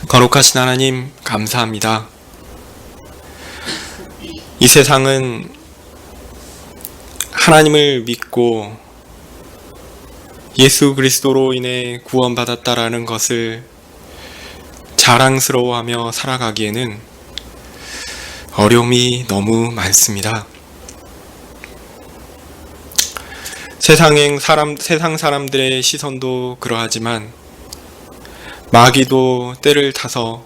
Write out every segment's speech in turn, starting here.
거룩하신 하나님, 감사합니다. 이 세상은 하나님을 믿고 예수 그리스도로 인해 구원받았다라는 것을 자랑스러워하며 살아가기에는 어려움이 너무 많습니다. 세상 사람들의 시선도 그러하지만 마귀도 때를 타서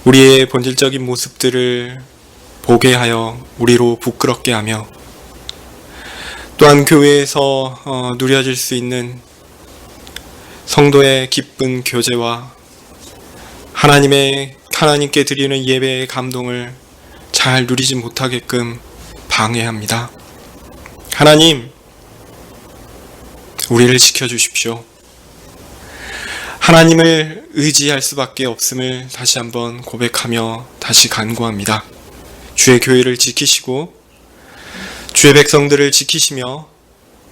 우리의 본질적인 모습들을 보게 하여 우리로 부끄럽게 하며, 또한 교회에서 누려질 수 있는 성도의 기쁜 교제와 하나님께 드리는 예배의 감동을 잘 누리지 못하게끔 방해합니다. 하나님, 우리를 지켜주십시오. 하나님을 의지할 수밖에 없음을 다시 한번 고백하며 다시 간구합니다. 주의 교회를 지키시고 주의 백성들을 지키시며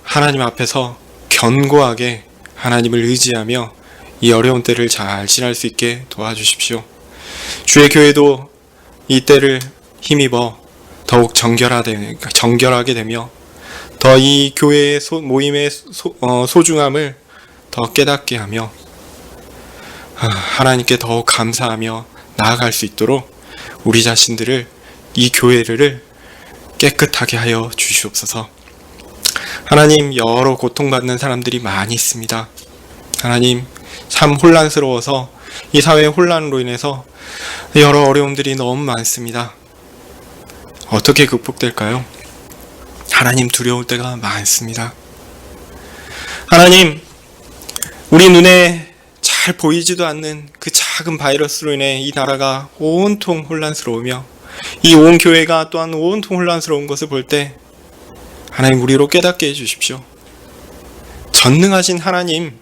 하나님 앞에서 견고하게 하나님을 의지하며 이 어려운 때를 잘 지날 수 있게 도와주십시오. 주의 교회도 이 때를 힘입어 더욱 정결하게 되며 더 이 교회의 모임의 소중함을 더 깨닫게 하며 하나님께 더욱 감사하며 나아갈 수 있도록 우리 자신들을, 이 교회를 깨끗하게 하여 주시옵소서. 하나님, 여러 고통받는 사람들이 많이 있습니다. 하나님, 참 혼란스러워서 이 사회의 혼란으로 인해서 여러 어려움들이 너무 많습니다. 어떻게 극복될까요? 하나님, 두려울 때가 많습니다. 하나님, 우리 눈에 잘 보이지도 않는 그 작은 바이러스로 인해 이 나라가 온통 혼란스러우며 이 온 교회가 또한 온통 혼란스러운 것을 볼 때 하나님, 우리로 깨닫게 해주십시오. 전능하신 하나님,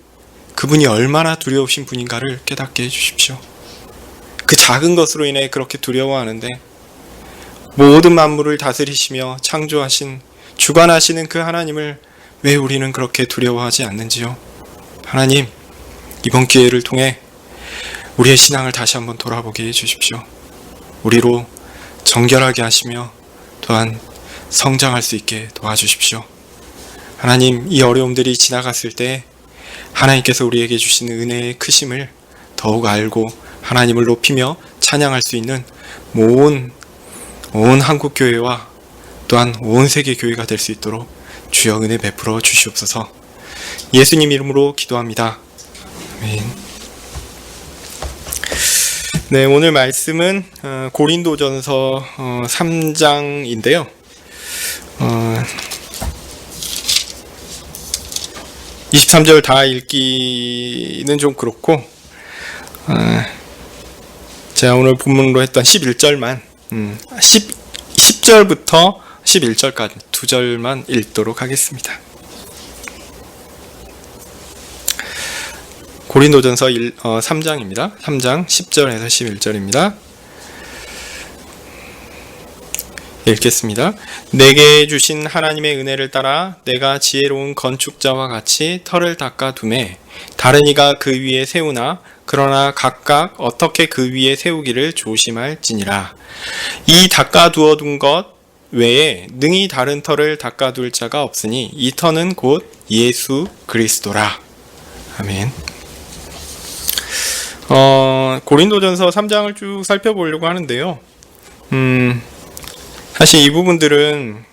그분이 얼마나 두려우신 분인가를 깨닫게 해주십시오. 그 작은 것으로 인해 그렇게 두려워하는데 모든 만물을 다스리시며 창조하신, 주관하시는 그 하나님을 왜 우리는 그렇게 두려워하지 않는지요? 하나님, 이번 기회를 통해 우리의 신앙을 다시 한번 돌아보게 해주십시오. 우리로 정결하게 하시며 또한 성장할 수 있게 도와주십시오. 하나님, 이 어려움들이 지나갔을 때 하나님께서 우리에게 주시는 은혜의 크심을 더욱 알고 하나님을 높이며 찬양할 수 있는 온 한국교회와 또한 온 세계교회가 될 수 있도록 주여 은혜 베풀어 주시옵소서. 예수님 이름으로 기도합니다. 아멘. 네, 오늘 말씀은 고린도전서 3장인데요. 23절 다 읽기는 좀 그렇고 제가 오늘 본문으로 했던 11절만 10절부터 11절까지 두 절만 읽도록 하겠습니다. 고린도전서 3장입니다. 3장 10절에서 11절입니다. 읽겠습니다. 내게 주신 하나님의 은혜를 따라 내가 지혜로운 건축자와 같이 터를 닦아두매 다른 이가 그 위에 세우나 그러나 각각 어떻게 그 위에 세우기를 조심할지니라. 이 닦아두어둔 것 외에 능히 다른 터를 닦아둘 자가 없으니 이 터는 곧 예수 그리스도라. 아멘. 고린도전서 3장을 쭉 살펴보려고 하는데요. 사실 이 부분들은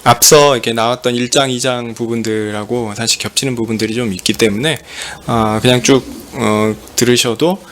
앞서 이렇게 나왔던 1장, 2장 부분들하고 사실 겹치는 부분들이 좀 있기 때문에 그냥 쭉 들으셔도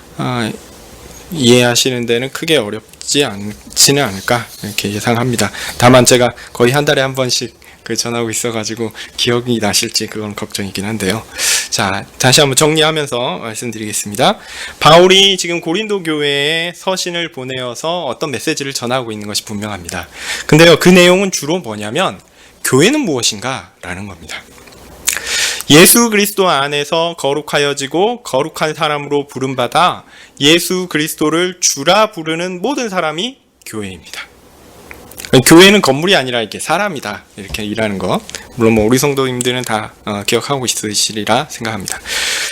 이해하시는 데는 크게 어렵지 않지는 않을까 이렇게 예상합니다. 다만 제가 거의 한 달에 한 번씩 전하고 있어가지고 기억이 나실지 그건 걱정이긴 한데요. 자, 다시 한번 정리하면서 말씀드리겠습니다. 바울이 지금 고린도 교회에 서신을 보내어서 어떤 메시지를 전하고 있는 것이 분명합니다. 근데요, 그 내용은 주로 뭐냐면 교회는 무엇인가 라는 겁니다. 예수 그리스도 안에서 거룩하여지고 거룩한 사람으로 부름받아 예수 그리스도를 주라 부르는 모든 사람이 교회입니다. 교회는 건물이 아니라 이렇게 사람이다, 이렇게 일하는 거. 물론 우리 성도님들은 다 기억하고 있으시리라 생각합니다.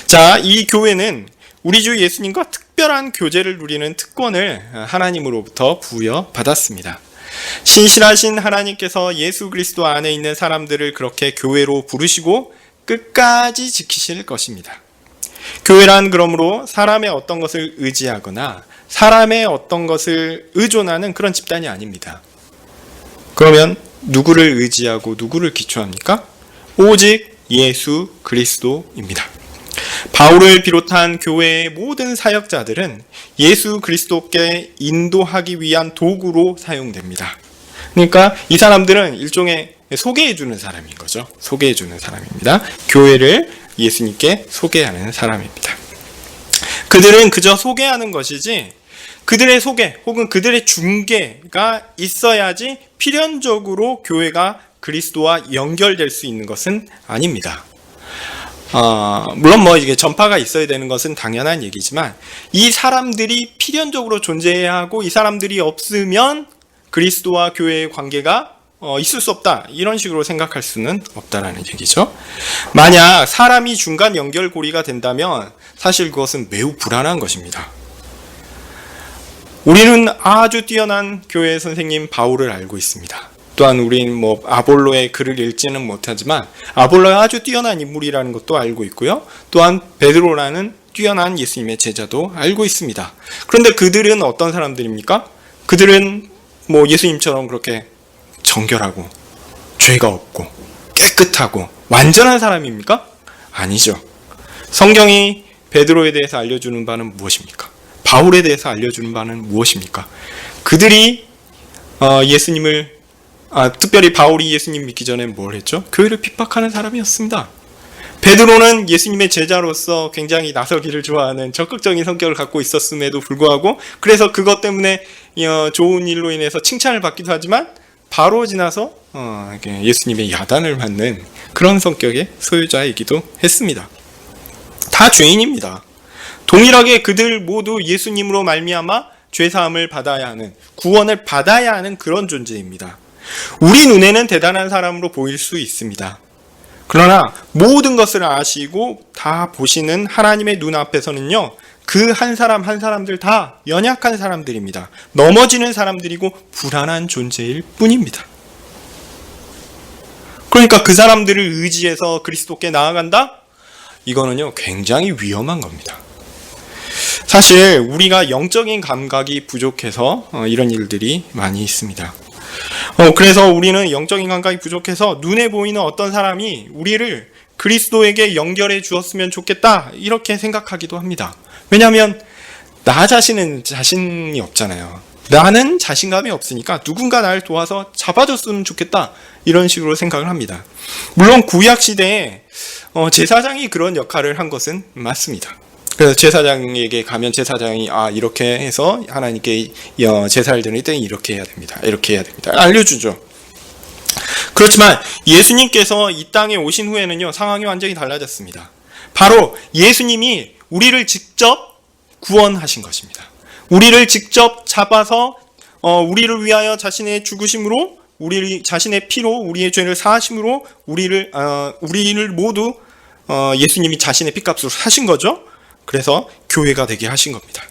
자, 이 교회는 우리 주 예수님과 특별한 교제를 누리는 특권을 하나님으로부터 부여받았습니다. 신실하신 하나님께서 예수 그리스도 안에 있는 사람들을 그렇게 교회로 부르시고 끝까지 지키실 것입니다. 교회란 그러므로 사람의 어떤 것을 의지하거나 사람의 어떤 것을 의존하는 그런 집단이 아닙니다. 그러면 누구를 의지하고 누구를 기초합니까? 오직 예수 그리스도입니다. 바울을 비롯한 교회의 모든 사역자들은 예수 그리스도께 인도하기 위한 도구로 사용됩니다. 그러니까 이 사람들은 일종의 소개해주는 사람인 거죠. 소개해주는 사람입니다. 교회를 예수님께 소개하는 사람입니다. 그들은 그저 소개하는 것이지 그들의 소개 혹은 그들의 중개가 있어야지 필연적으로 교회가 그리스도와 연결될 수 있는 것은 아닙니다. 물론 이게 전파가 있어야 되는 것은 당연한 얘기지만 이 사람들이 필연적으로 존재해야 하고 이 사람들이 없으면 그리스도와 교회의 관계가 있을 수 없다, 이런 식으로 생각할 수는 없다라는 얘기죠. 만약 사람이 중간 연결고리가 된다면 사실 그것은 매우 불안한 것입니다. 우리는 아주 뛰어난 교회 선생님 바울을 알고 있습니다. 또한 우리는 아볼로의 글을 읽지는 못하지만 아볼로가 아주 뛰어난 인물이라는 것도 알고 있고요. 또한 베드로라는 뛰어난 예수님의 제자도 알고 있습니다. 그런데 그들은 어떤 사람들입니까? 그들은 예수님처럼 그렇게 정결하고 죄가 없고 깨끗하고 완전한 사람입니까? 아니죠. 성경이 베드로에 대해서 알려주는 바는 무엇입니까? 바울에 대해서 알려주는 바는 무엇입니까? 그들이 예수님을 특별히 바울이 예수님 믿기 전에 뭘 했죠? 교회를 핍박하는 사람이었습니다. 베드로는 예수님의 제자로서 굉장히 나서기를 좋아하는 적극적인 성격을 갖고 있었음에도 불구하고 그래서 그것 때문에 좋은 일로 인해서 칭찬을 받기도 하지만 바로 지나서 예수님의 야단을 받는 그런 성격의 소유자이기도 했습니다. 다 죄인입니다. 동일하게 그들 모두 예수님으로 말미암아 죄사함을 받아야 하는, 구원을 받아야 하는 그런 존재입니다. 우리 눈에는 대단한 사람으로 보일 수 있습니다. 그러나 모든 것을 아시고 다 보시는 하나님의 눈 앞에서는요, 그 한 사람 한 사람들 다 연약한 사람들입니다. 넘어지는 사람들이고 불안한 존재일 뿐입니다. 그러니까 그 사람들을 의지해서 그리스도께 나아간다? 이거는요, 굉장히 위험한 겁니다. 사실 우리가 영적인 감각이 부족해서 이런 일들이 많이 있습니다. 그래서 우리는 영적인 감각이 부족해서 눈에 보이는 어떤 사람이 우리를 그리스도에게 연결해 주었으면 좋겠다, 이렇게 생각하기도 합니다. 왜냐하면 나 자신은 자신이 없잖아요. 나는 자신감이 없으니까 누군가 나를 도와서 잡아줬으면 좋겠다, 이런 식으로 생각을 합니다. 물론 구약 시대에 제사장이 그런 역할을 한 것은 맞습니다. 그래서 제사장에게 가면 제사장이 이렇게 해서 하나님께 제사를 드릴 때 이렇게 해야 됩니다, 이렇게 해야 됩니다, 알려주죠. 그렇지만 예수님께서 이 땅에 오신 후에는요, 상황이 완전히 달라졌습니다. 바로 예수님이 우리를 직접 구원하신 것입니다. 우리를 직접 잡아서 우리를 위하여 자신의 죽으심으로, 우리 자신의 피로 우리의 죄를 사하심으로 우리를 모두 예수님이 자신의 피값으로 사신 거죠. 그래서 교회가 되게 하신 겁니다.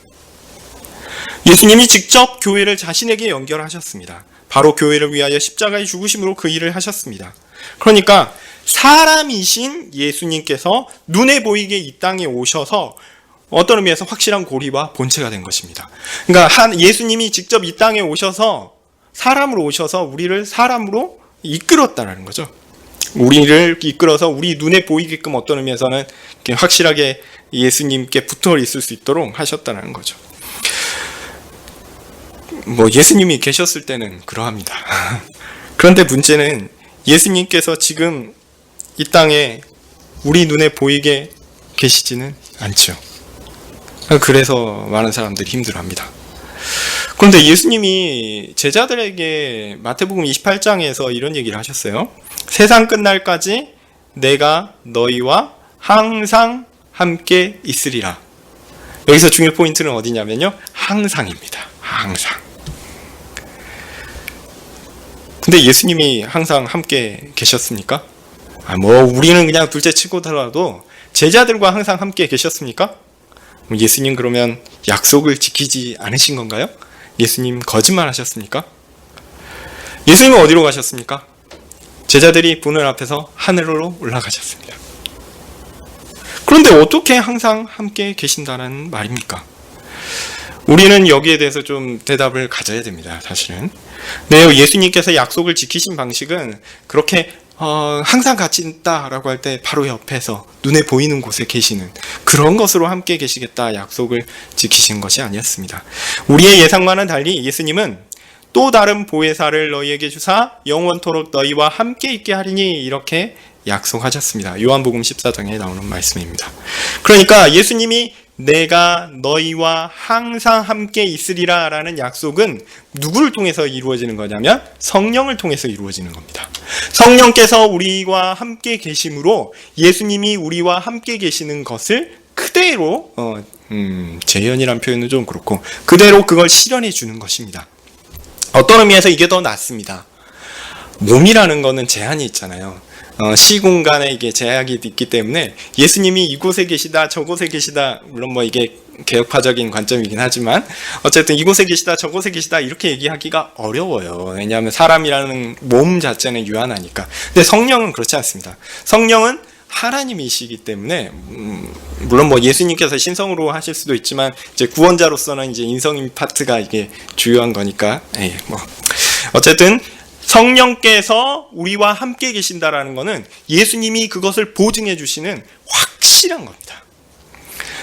예수님이 직접 교회를 자신에게 연결하셨습니다. 바로 교회를 위하여 십자가의 죽으심으로 그 일을 하셨습니다. 그러니까 사람이신 예수님께서 눈에 보이게 이 땅에 오셔서 어떤 의미에서 확실한 고리와 본체가 된 것입니다. 그러니까 예수님이 직접 이 땅에 오셔서 사람으로 오셔서 우리를 사람으로 이끌었다는 거죠. 우리를 이끌어서 우리 눈에 보이게끔 어떤 의미에서는 확실하게 예수님께 붙어 있을 수 있도록 하셨다는 거죠. 예수님이 계셨을 때는 그러합니다. 그런데 문제는 예수님께서 지금 이 땅에 우리 눈에 보이게 계시지는 않죠. 그래서 많은 사람들이 힘들어합니다. 그런데 예수님이 제자들에게 마태복음 28장에서 이런 얘기를 하셨어요. 세상 끝날까지 내가 너희와 항상 함께 있으리라. 여기서 중요 포인트는 어디냐면요, 항상입니다. 항상. 근데 예수님이 항상 함께 계셨습니까? 우리는 그냥 둘째 치고더라도 제자들과 항상 함께 계셨습니까? 예수님 그러면 약속을 지키지 않으신 건가요? 예수님 거짓말 하셨습니까? 예수님은 어디로 가셨습니까? 제자들이 보는 앞에서 하늘로 올라가셨습니다. 그런데 어떻게 항상 함께 계신다는 말입니까? 우리는 여기에 대해서 좀 대답을 가져야 됩니다. 사실은. 네, 예수님께서 약속을 지키신 방식은 그렇게 항상 같이 있다라고 할 때 바로 옆에서 눈에 보이는 곳에 계시는 그런 것으로 함께 계시겠다 약속을 지키신 것이 아니었습니다. 우리의 예상과는 달리 예수님은 또 다른 보혜사를 너희에게 주사 영원토록 너희와 함께 있게 하리니 이렇게 약속하셨습니다. 요한복음 14장에 나오는 말씀입니다. 그러니까 예수님이 내가 너희와 항상 함께 있으리라 라는 약속은 누구를 통해서 이루어지는 거냐면 성령을 통해서 이루어지는 겁니다. 성령께서 우리와 함께 계심으로 예수님이 우리와 함께 계시는 것을 그대로 재현이란 표현은 좀 그렇고 그대로 그걸 실현해 주는 것입니다. 어떤 의미에서 이게 더 낫습니다. 몸이라는 거는 제한이 있잖아요. 시공간에 이게 제약이 있기 때문에 예수님이 이곳에 계시다 저곳에 계시다, 물론 뭐 이게 개혁파적인 관점이긴 하지만 어쨌든 이곳에 계시다 저곳에 계시다 이렇게 얘기하기가 어려워요. 왜냐하면 사람이라는 몸 자체는 유한하니까. 근데 성령은 그렇지 않습니다. 성령은 하나님이시기 때문에 물론 뭐 예수님께서 신성으로 하실 수도 있지만 이제 구원자로서는 이제 인성인 파트가 이게 주요한 거니까 뭐 어쨌든 성령께서 우리와 함께 계신다라는 것은 예수님이 그것을 보증해 주시는 확실한 겁니다.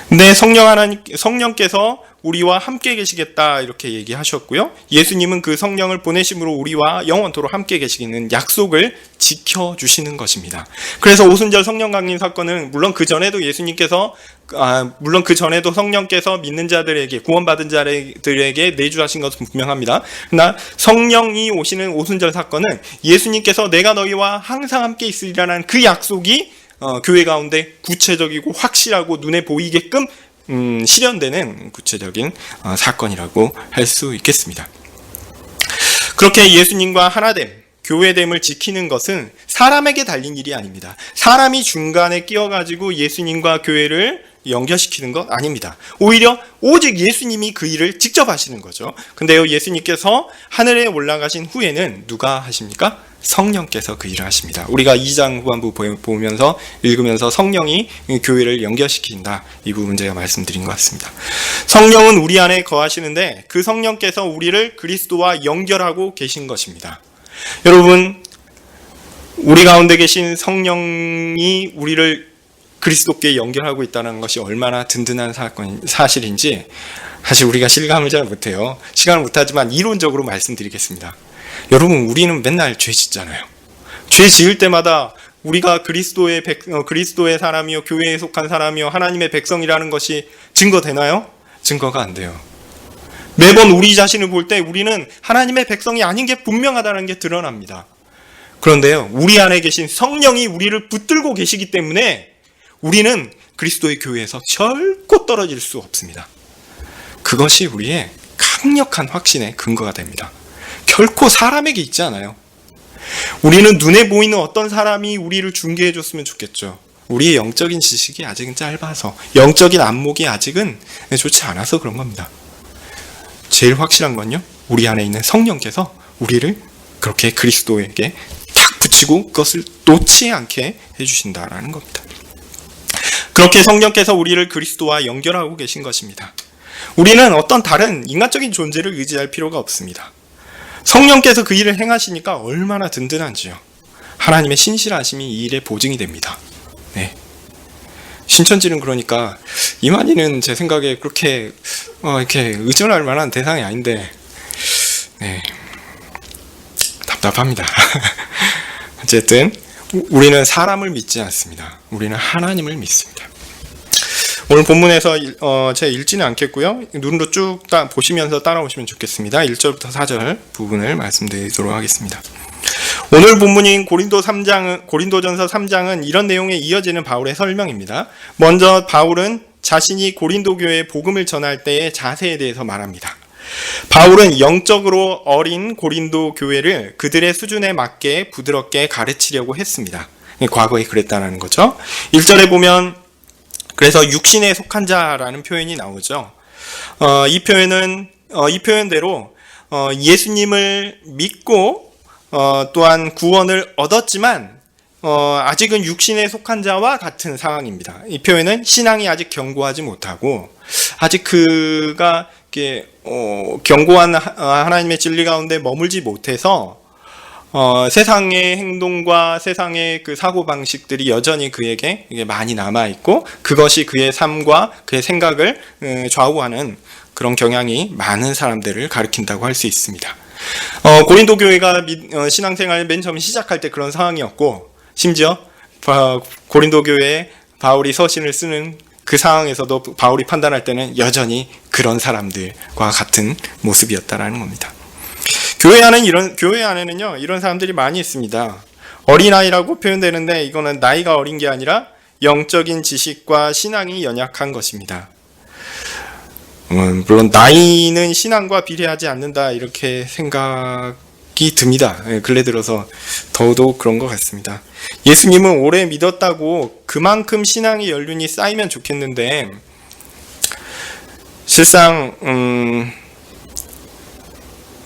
근데 성령께서 우리와 함께 계시겠다 이렇게 얘기하셨고요. 예수님은 그 성령을 보내심으로 우리와 영원토록 함께 계시는 약속을 지켜주시는 것입니다. 그래서 오순절 성령 강림 사건은 물론 그 전에도 성령께서 믿는 자들에게, 구원받은 자들에게 내주하신 것은 분명합니다. 그러나 성령이 오시는 오순절 사건은 예수님께서 내가 너희와 항상 함께 있으리라는 그 약속이 교회 가운데 구체적이고 확실하고 눈에 보이게끔 실현되는 구체적인 사건이라고 할 수 있겠습니다. 그렇게 예수님과 하나됨, 교회됨을 지키는 것은 사람에게 달린 일이 아닙니다. 사람이 중간에 끼어가지고 예수님과 교회를 연결시키는 것 아닙니다. 오히려 오직 예수님이 그 일을 직접 하시는 거죠. 근데요, 예수님께서 하늘에 올라가신 후에는 누가 하십니까? 성령께서 그 일을 하십니다. 우리가 2장 후반부 보면서 읽으면서 성령이 교회를 연결시킨다, 이 부분 제가 말씀드린 것 같습니다. 성령은 우리 안에 거하시는데 그 성령께서 우리를 그리스도와 연결하고 계신 것입니다. 여러분, 우리 가운데 계신 성령이 우리를 그리스도께 연결하고 있다는 것이 얼마나 든든한 사실인지 사실 우리가 실감을 잘 못해요. 시간을 못하지만 이론적으로 말씀드리겠습니다. 여러분, 우리는 맨날 죄 짓잖아요. 죄 지을 때마다 우리가 그리스도의 사람이요, 교회에 속한 사람이요, 하나님의 백성이라는 것이 증거되나요? 증거가 안 돼요. 매번 우리 자신을 볼 때 우리는 하나님의 백성이 아닌 게 분명하다는 게 드러납니다. 그런데요, 우리 안에 계신 성령이 우리를 붙들고 계시기 때문에 우리는 그리스도의 교회에서 결코 떨어질 수 없습니다. 그것이 우리의 강력한 확신의 근거가 됩니다. 결코 사람에게 있지 않아요. 우리는 눈에 보이는 어떤 사람이 우리를 중개해 줬으면 좋겠죠. 우리의 영적인 지식이 아직은 짧아서, 영적인 안목이 아직은 좋지 않아서 그런 겁니다. 제일 확실한 건요, 우리 안에 있는 성령께서 우리를 그렇게 그리스도에게 탁 붙이고 그것을 놓지 않게 해주신다라는 겁니다. 그렇게 성령께서 우리를 그리스도와 연결하고 계신 것입니다. 우리는 어떤 다른 인간적인 존재를 의지할 필요가 없습니다. 성령께서 그 일을 행하시니까 얼마나 든든한지요. 하나님의 신실하심이 이 일에 보증이 됩니다. 네. 신천지는 그러니까 이만희는 제 생각에 그렇게 이렇게 의존할 만한 대상이 아닌데, 네, 답답합니다. 어쨌든 우리는 사람을 믿지 않습니다. 우리는 하나님을 믿습니다. 오늘 본문에서 제가 읽지는 않겠고요. 눈으로 쭉 보시면서 따라오시면 좋겠습니다. 1절부터 4절 부분을 말씀드리도록 하겠습니다. 오늘 본문인 고린도전서 3장은 이런 내용에 이어지는 바울의 설명입니다. 먼저 바울은 자신이 고린도 교회에 복음을 전할 때의 자세에 대해서 말합니다. 바울은 영적으로 어린 고린도 교회를 그들의 수준에 맞게 부드럽게 가르치려고 했습니다. 과거에 그랬다는 거죠. 1절에 보면 그래서 육신에 속한 자라는 표현이 나오죠. 이 표현대로 예수님을 믿고 또한 구원을 얻었지만 아직은 육신에 속한 자와 같은 상황입니다. 이 표현은 신앙이 아직 견고하지 못하고 아직 그가 이렇게 견고한 하나님의 진리 가운데 머물지 못해서 세상의 행동과 세상의 그 사고 방식들이 여전히 그에게 많이 남아 있고 그것이 그의 삶과 그의 생각을 좌우하는 그런 경향이 많은 사람들을 가리킨다고 할 수 있습니다. 고린도 교회가 신앙생활 맨 처음 시작할 때 그런 상황이었고 심지어 고린도 교회에 바울이 서신을 쓰는 그 상황에서도 바울이 판단할 때는 여전히 그런 사람들과 같은 모습이었다라는 겁니다. 교회 안에는요 이런 사람들이 많이 있습니다. 어린아이라고 표현되는데 이거는 나이가 어린 게 아니라 영적인 지식과 신앙이 연약한 것입니다. 물론 나이는 신앙과 비례하지 않는다 이렇게 생각이 듭니다. 근래 들어서 더더욱 그런 것 같습니다. 예수님은 오래 믿었다고 그만큼 신앙의 연륜이 쌓이면 좋겠는데 실상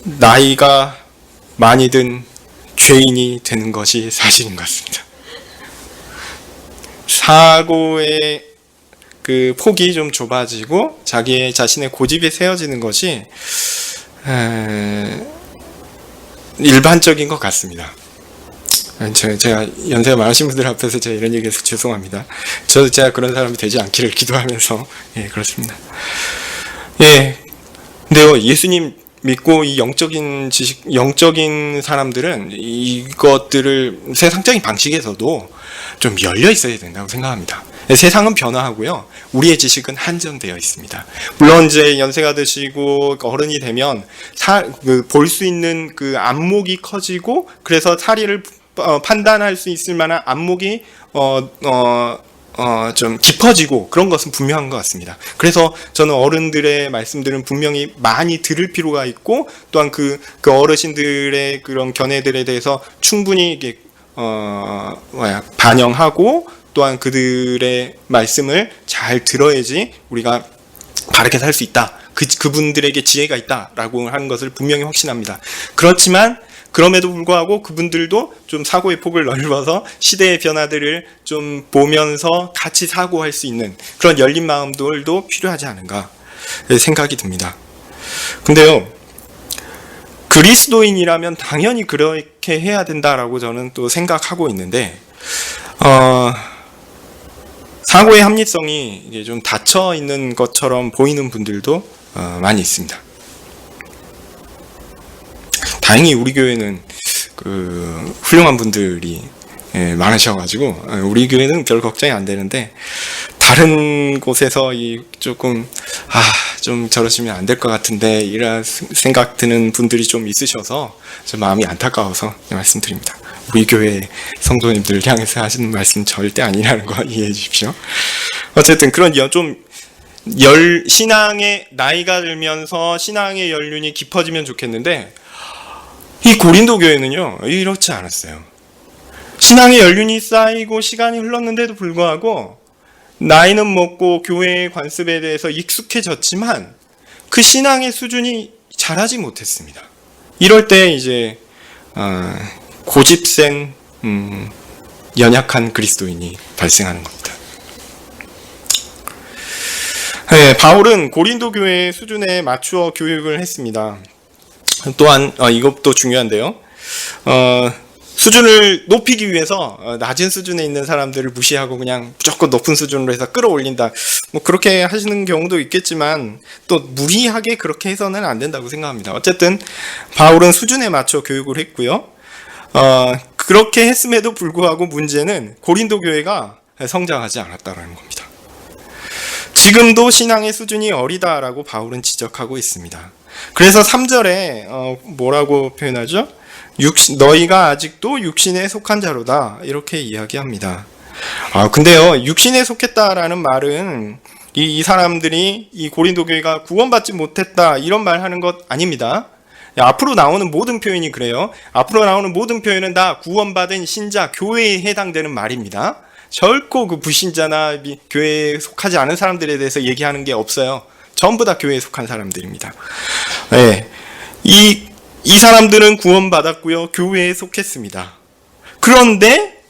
나이가 많이 든 죄인이 되는 것이 사실인 것 같습니다. 사고의 그 폭이 좀 좁아지고 자신의 고집이 세워지는 것이 일반적인 것 같습니다. 제가 연세가 많으신 분들 앞에서 제가 이런 얘기해서 죄송합니다. 저도 제가 그런 사람이 되지 않기를 기도하면서 그렇습니다. 근데요 예수님 믿고 이 영적인 사람들은 이것들을 세상적인 방식에서도 좀 열려 있어야 된다고 생각합니다. 세상은 변화하고요. 우리의 지식은 한정되어 있습니다. 물론 이제 연세가 드시고 어른이 되면 볼 수 있는 그 안목이 커지고 그래서 사리를 판단할 수 있을 만한 안목이 좀 깊어지고 그런 것은 분명한 것 같습니다. 그래서 저는 어른들의 말씀들은 분명히 많이 들을 필요가 있고 또한 그 어르신들의 그런 견해들에 대해서 충분히 이게 반영하고 또한 그들의 말씀을 잘 들어야지 우리가 바르게 살 수 있다. 그분들에게 지혜가 있다라고 하는 것을 분명히 확신합니다. 그렇지만 그럼에도 불구하고 그분들도 좀 사고의 폭을 넓어서 시대의 변화들을 좀 보면서 같이 사고할 수 있는 그런 열린 마음들도 필요하지 않은가 생각이 듭니다. 근데요, 그리스도인이라면 당연히 그렇게 해야 된다라고 저는 또 생각하고 있는데, 사고의 합리성이 이제 좀 닫혀 있는 것처럼 보이는 분들도 많이 있습니다. 다행히 우리 교회는 그 훌륭한 분들이 많으셔가지고 우리 교회는 별 걱정이 안 되는데 다른 곳에서 조금 좀 저러시면 안 될 것 같은데 이런 생각 드는 분들이 좀 있으셔서 좀 마음이 안타까워서 말씀드립니다. 우리 교회 성도님들 향해서 하시는 말씀 절대 아니라는 거 이해해 주십시오. 어쨌든 그런 신앙의 나이가 들면서 신앙의 연륜이 깊어지면 좋겠는데 이 고린도 교회는요 이렇지 않았어요. 신앙의 연륜이 쌓이고 시간이 흘렀는데도 불구하고 나이는 먹고 교회의 관습에 대해서 익숙해졌지만 그 신앙의 수준이 자라지 못했습니다. 이럴 때 이제 고집센 연약한 그리스도인이 발생하는 겁니다. 바울은 고린도 교회의 수준에 맞추어 교육을 했습니다. 또한 이것도 중요한데요. 수준을 높이기 위해서 낮은 수준에 있는 사람들을 무시하고 그냥 무조건 높은 수준으로 해서 끌어올린다. 뭐 그렇게 하시는 경우도 있겠지만 또 무리하게 그렇게 해서는 안 된다고 생각합니다. 어쨌든 바울은 수준에 맞춰 교육을 했고요. 그렇게 했음에도 불구하고 문제는 고린도 교회가 성장하지 않았다는 겁니다. 지금도 신앙의 수준이 어리다라고 바울은 지적하고 있습니다. 그래서 3절에 뭐라고 표현하죠? 너희가 아직도 육신에 속한 자로다 이렇게 이야기합니다. 근데요 육신에 속했다라는 말은 이 사람들이 이 고린도 교회가 구원받지 못했다 이런 말 하는 것 아닙니다. 앞으로 나오는 모든 표현이 그래요. 앞으로 나오는 모든 표현은 다 구원받은 신자 교회에 해당되는 말입니다. 결코 그 불신자나 교회에 속하지 않은 사람들에 대해서 얘기하는 게 없어요. 전부 다 교회에 속한 사람들입니다. 네. 이 사람들은 구원받았고요. 교회에 속했습니다. 그런데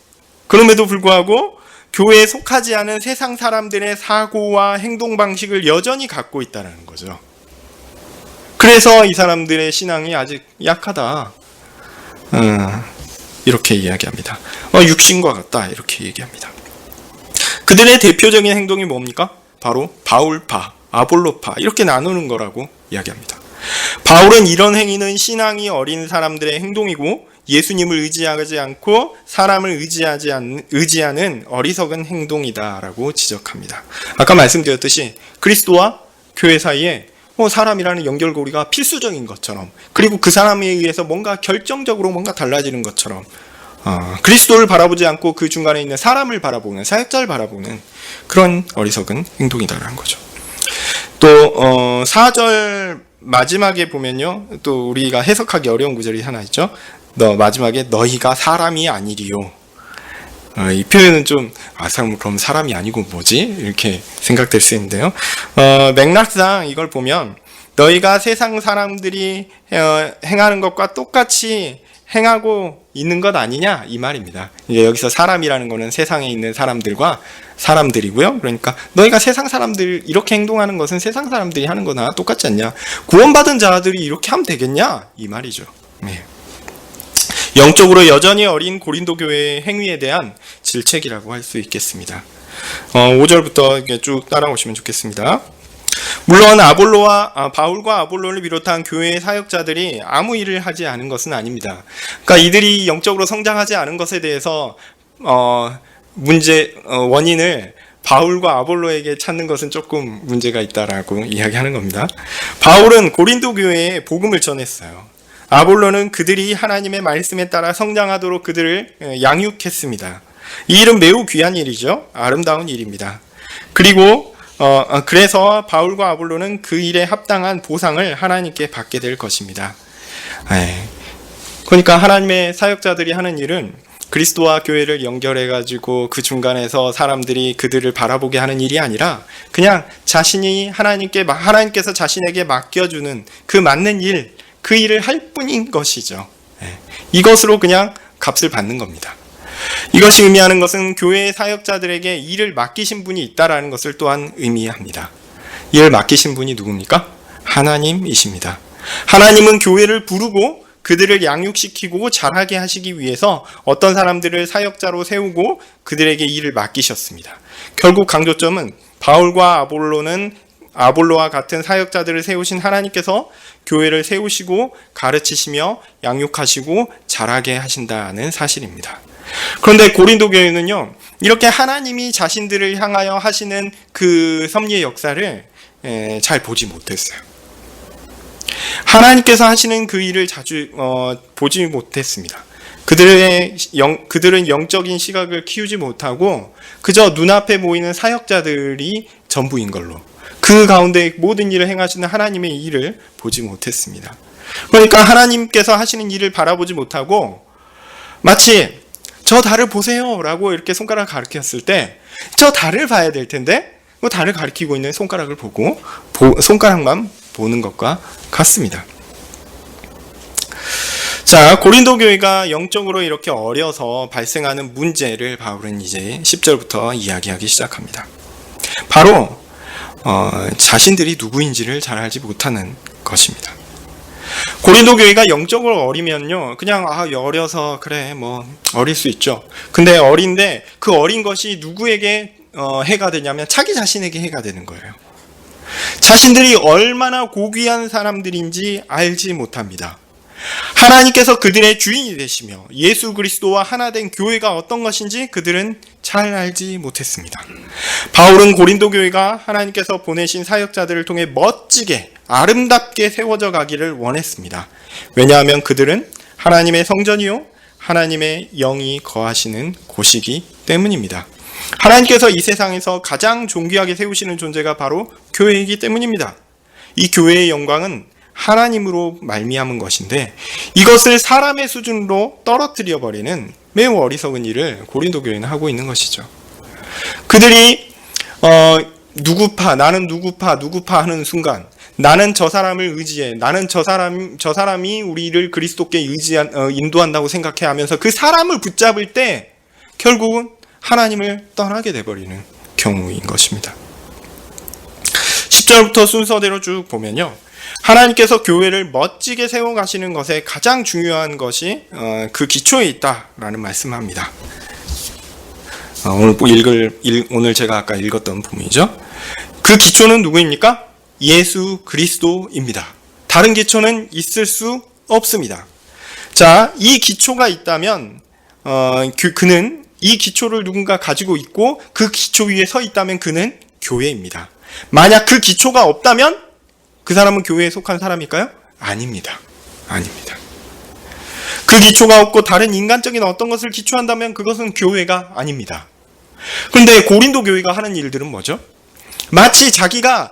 그럼에도 불구하고 교회에 속하지 않은 세상 사람들의 사고와 행동 방식을 여전히 갖고 있다는 거죠. 그래서 이 사람들의 신앙이 아직 약하다. 이렇게 이야기합니다. 육신과 같다. 이렇게 얘기합니다. 그들의 대표적인 행동이 뭡니까? 바로 바울파, 아볼로파 이렇게 나누는 거라고 이야기합니다. 바울은 이런 행위는 신앙이 어린 사람들의 행동이고 예수님을 의지하지 않고 사람을 의지하는 어리석은 행동이다라고 지적합니다. 아까 말씀드렸듯이 그리스도와 교회 사이에 사람이라는 연결고리가 필수적인 것처럼, 그리고 그 사람에 의해서 뭔가 결정적으로 뭔가 달라지는 것처럼 그리스도를 바라보지 않고 그 중간에 있는 사람을 바라보는, 사역자를 바라보는 그런 어리석은 행동이다라는 거죠. 또 4절 마지막에 보면요, 또 우리가 해석하기 어려운 구절이 하나 있죠. 마지막에 너희가 사람이 아니리요. 이 표현은 좀 그럼 사람이 아니고 뭐지? 이렇게 생각될 수 있는데요. 맥락상 이걸 보면 너희가 세상 사람들이 행하는 것과 똑같이 행하고 있는 것 아니냐 이 말입니다. 이제 여기서 사람이라는 거는 세상에 있는 사람들과 사람들이고요. 그러니까 너희가 세상 사람들 이렇게 행동하는 것은 세상 사람들이 하는 거나 똑같지 않냐? 구원받은 자들이 이렇게 하면 되겠냐 이 말이죠. 네. 영적으로 여전히 어린 고린도 교회의 행위에 대한 질책이라고 할 수 있겠습니다. 5절부터 이렇게 쭉 따라오시면 좋겠습니다. 물론 바울과 아볼로를 비롯한 교회의 사역자들이 아무 일을 하지 않은 것은 아닙니다. 그러니까 이들이 영적으로 성장하지 않은 것에 대해서 원인을 바울과 아볼로에게 찾는 것은 조금 문제가 있다라고 이야기하는 겁니다. 바울은 고린도 교회에 복음을 전했어요. 아볼로는 그들이 하나님의 말씀에 따라 성장하도록 그들을 양육했습니다. 이 일은 매우 귀한 일이죠. 아름다운 일입니다. 그리고 그래서 바울과 아볼로는 그 일에 합당한 보상을 하나님께 받게 될 것입니다. 그러니까 하나님의 사역자들이 하는 일은 그리스도와 교회를 연결해가지고 그 중간에서 사람들이 그들을 바라보게 하는 일이 아니라 그냥 자신이 하나님께서 자신에게 맡겨주는 그 맞는 일, 그 일을 할 뿐인 것이죠. 이것으로 그냥 값을 받는 겁니다. 이것이 의미하는 것은 교회의 사역자들에게 일을 맡기신 분이 있다라는 것을 또한 의미합니다. 일을 맡기신 분이 누굽니까? 하나님이십니다. 하나님은 교회를 부르고 그들을 양육시키고 자라게 하시기 위해서 어떤 사람들을 사역자로 세우고 그들에게 일을 맡기셨습니다. 결국 강조점은 바울과 아볼로와 같은 사역자들을 세우신 하나님께서 교회를 세우시고 가르치시며 양육하시고 자라게 하신다는 사실입니다. 그런데 고린도 교회는요, 이렇게 하나님이 자신들을 향하여 하시는 그 섭리의 역사를 잘 보지 못했어요. 하나님께서 하시는 그 일을 자주 보지 못했습니다. 그들은 영적인 시각을 키우지 못하고 그저 눈앞에 보이는 사역자들이 전부인 걸로, 그 가운데 모든 일을 행하시는 하나님의 일을 보지 못했습니다. 그러니까 하나님께서 하시는 일을 바라보지 못하고 마치 저 달을 보세요 라고 이렇게 손가락을 가리켰을 때 저 달을 봐야 될 텐데 달을 가리키고 있는 손가락을 보고 손가락만 보는 것과 같습니다. 자, 고린도 교회가 영적으로 이렇게 어려서 발생하는 문제를 바울은 이제 10절부터 이야기하기 시작합니다. 바로 자신들이 누구인지를 잘 알지 못하는 것입니다. 고린도 교회가 영적으로 어리면요, 그냥 어려서 그래 어릴 수 있죠. 근데 어린데 그 어린 것이 누구에게 해가 되냐면 자기 자신에게 해가 되는 거예요. 자신들이 얼마나 고귀한 사람들인지 알지 못합니다. 하나님께서 그들의 주인이 되시며 예수 그리스도와 하나 된 교회가 어떤 것인지 그들은 잘 알지 못했습니다. 바울은 고린도 교회가 하나님께서 보내신 사역자들을 통해 멋지게 아름답게 세워져 가기를 원했습니다. 왜냐하면 그들은 하나님의 성전이요 하나님의 영이 거하시는 곳이기 때문입니다. 하나님께서 이 세상에서 가장 존귀하게 세우시는 존재가 바로 교회이기 때문입니다. 이 교회의 영광은 하나님으로 말미암은 것인데 이것을 사람의 수준으로 떨어뜨려 버리는 매우 어리석은 일을 고린도 교회는 하고 있는 것이죠. 그들이 누구파, 나는 누구파 하는 순간 나는 저 사람을 의지해, 나는 저 사람이 우리를 그리스도께 인도한다고 생각해 하면서 그 사람을 붙잡을 때 결국은 하나님을 떠나게 돼버리는 경우인 것입니다. 10절부터 순서대로 쭉 보면요, 하나님께서 교회를 멋지게 세워가시는 것에 가장 중요한 것이 그 기초에 있다라는 말씀합니다. 오늘 제가 아까 읽었던 부분이죠. 그 기초는 누구입니까? 예수 그리스도입니다. 다른 기초는 있을 수 없습니다. 자, 이 기초가 있다면 그는 이 기초를 누군가 가지고 있고 그 기초 위에 서 있다면 그는 교회입니다. 만약 그 기초가 없다면 그 사람은 교회에 속한 사람일까요? 아닙니다. 아닙니다. 그 기초가 없고 다른 인간적인 어떤 것을 기초한다면 그것은 교회가 아닙니다. 그런데 고린도 교회가 하는 일들은 뭐죠? 마치 자기가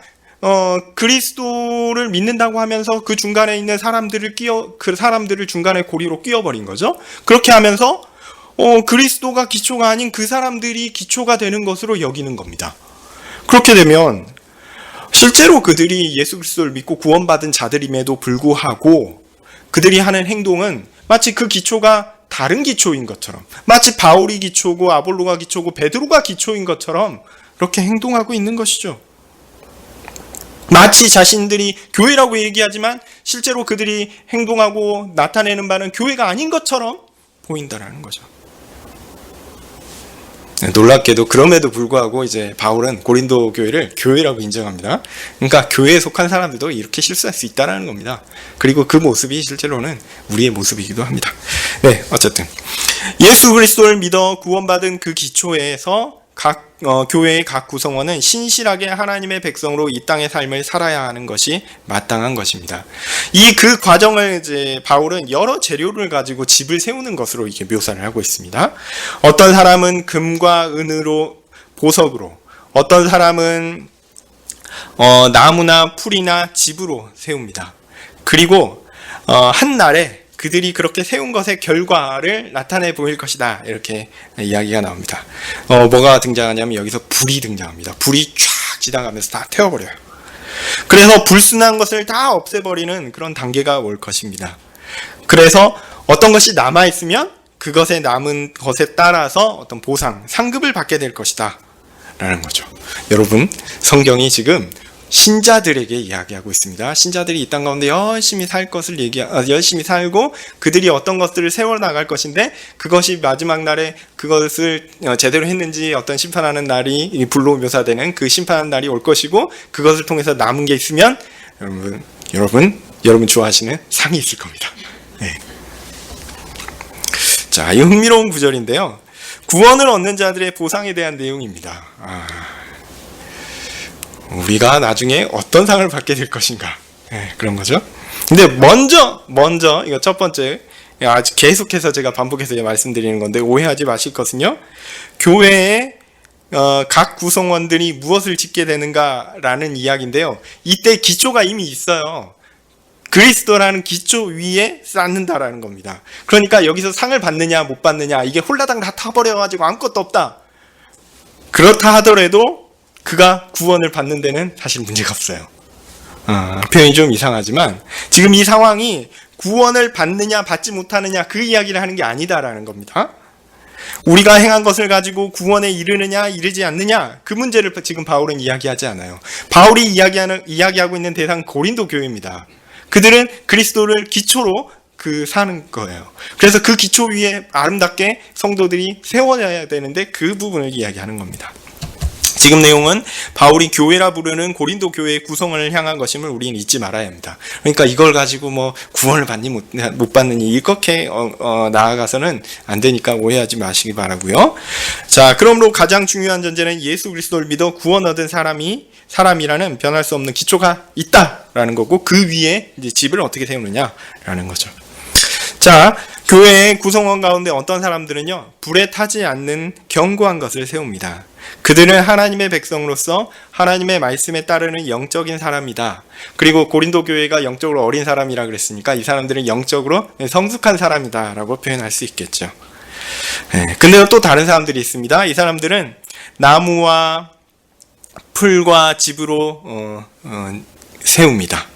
그리스도를 믿는다고 하면서 그 중간에 있는 그 사람들을 중간에 고리로 끼워버린 거죠. 그렇게 하면서 그리스도가 기초가 아닌 그 사람들이 기초가 되는 것으로 여기는 겁니다. 그렇게 되면 실제로 그들이 예수 그리스도를 믿고 구원받은 자들임에도 불구하고 그들이 하는 행동은 마치 그 기초가 다른 기초인 것처럼, 마치 바울이 기초고 아볼로가 기초고 베드로가 기초인 것처럼 그렇게 행동하고 있는 것이죠. 마치 자신들이 교회라고 얘기하지만 실제로 그들이 행동하고 나타내는 바는 교회가 아닌 것처럼 보인다라는 거죠. 놀랍게도 그럼에도 불구하고 이제 바울은 고린도 교회를 교회라고 인정합니다. 그러니까 교회에 속한 사람들도 이렇게 실수할 수 있다는 겁니다. 그리고 그 모습이 실제로는 우리의 모습이기도 합니다. 네, 어쨌든 예수 그리스도를 믿어 구원받은 그 기초에서 교회의 각 구성원은 신실하게 하나님의 백성으로 이 땅의 삶을 살아야 하는 것이 마땅한 것입니다. 그 과정을 이제 바울은 여러 재료를 가지고 집을 세우는 것으로 이렇게 묘사를 하고 있습니다. 어떤 사람은 금과 은으로, 보석으로, 어떤 사람은 나무나 풀이나 집으로 세웁니다. 그리고 한 날에 그들이 그렇게 세운 것의 결과를 나타내 보일 것이다, 이렇게 이야기가 나옵니다. 뭐가 등장하냐면 여기서 불이 등장합니다. 불이 쫙 지나가면서 다 태워버려요. 그래서 불순한 것을 다 없애버리는 그런 단계가 올 것입니다. 그래서 어떤 것이 남아있으면 그것에 남은 것에 따라서 어떤 보상, 상급을 받게 될 것이다 라는 거죠. 여러분, 성경이 지금 신자들에게 이야기하고 있습니다. 신자들이 이 땅 가운데 열심히 살 것을 열심히 살고 그들이 어떤 것들을 세워나갈 것인데 그것이 마지막 날에 그것을 제대로 했는지 어떤 심판하는 날이 불로 묘사되는 그 심판하는 날이 올 것이고 그것을 통해서 남은 게 있으면 여러분 좋아하시는 상이 있을 겁니다. 네. 자, 이 흥미로운 구절인데요. 구원을 얻는 자들의 보상에 대한 내용입니다. 우리가 나중에 어떤 상을 받게 될 것인가, 그런 거죠. 근데 먼저 이거 첫 번째, 아주 계속해서 제가 반복해서 말씀드리는 건데 오해하지 마실 것은요, 교회의 각 구성원들이 무엇을 짓게 되는가라는 이야기인데요. 이때 기초가 이미 있어요. 그리스도라는 기초 위에 쌓는다라는 겁니다. 그러니까 여기서 상을 받느냐 못 받느냐, 이게 홀라당 다 타버려가지고 아무것도 없다, 그렇다 하더라도 그가 구원을 받는 데는 사실 문제가 없어요. 표현이 좀 이상하지만 지금 이 상황이 구원을 받느냐 받지 못하느냐 그 이야기를 하는 게 아니다라는 겁니다. 우리가 행한 것을 가지고 구원에 이르느냐 이르지 않느냐 그 문제를 지금 바울은 이야기하지 않아요. 바울이 이야기하고 있는 대상 고린도 교회입니다. 그들은 그리스도를 기초로 사는 거예요. 그래서 그 기초 위에 아름답게 성도들이 세워져야 되는데 그 부분을 이야기하는 겁니다. 지금 내용은 바울이 교회라 부르는 고린도 교회의 구성을 향한 것임을 우리는 잊지 말아야 합니다. 그러니까 이걸 가지고 구원을 받니 못 받느니 이렇게 나아가서는 안 되니까 오해하지 마시기 바라고요. 자, 그러므로 가장 중요한 전제는 예수 그리스도를 믿어 구원 얻은 사람이라는 변할 수 없는 기초가 있다라는 거고, 그 위에 이제 집을 어떻게 세우느냐라는 거죠. 자, 교회의 구성원 가운데 어떤 사람들은요, 불에 타지 않는 견고한 것을 세웁니다. 그들은 하나님의 백성으로서 하나님의 말씀에 따르는 영적인 사람이다. 그리고 고린도 교회가 영적으로 어린 사람이라 그랬으니까 이 사람들은 영적으로 성숙한 사람이다 라고 표현할 수 있겠죠. 근데 또 다른 사람들이 있습니다. 이 사람들은 나무와 풀과 집으로 세웁니다.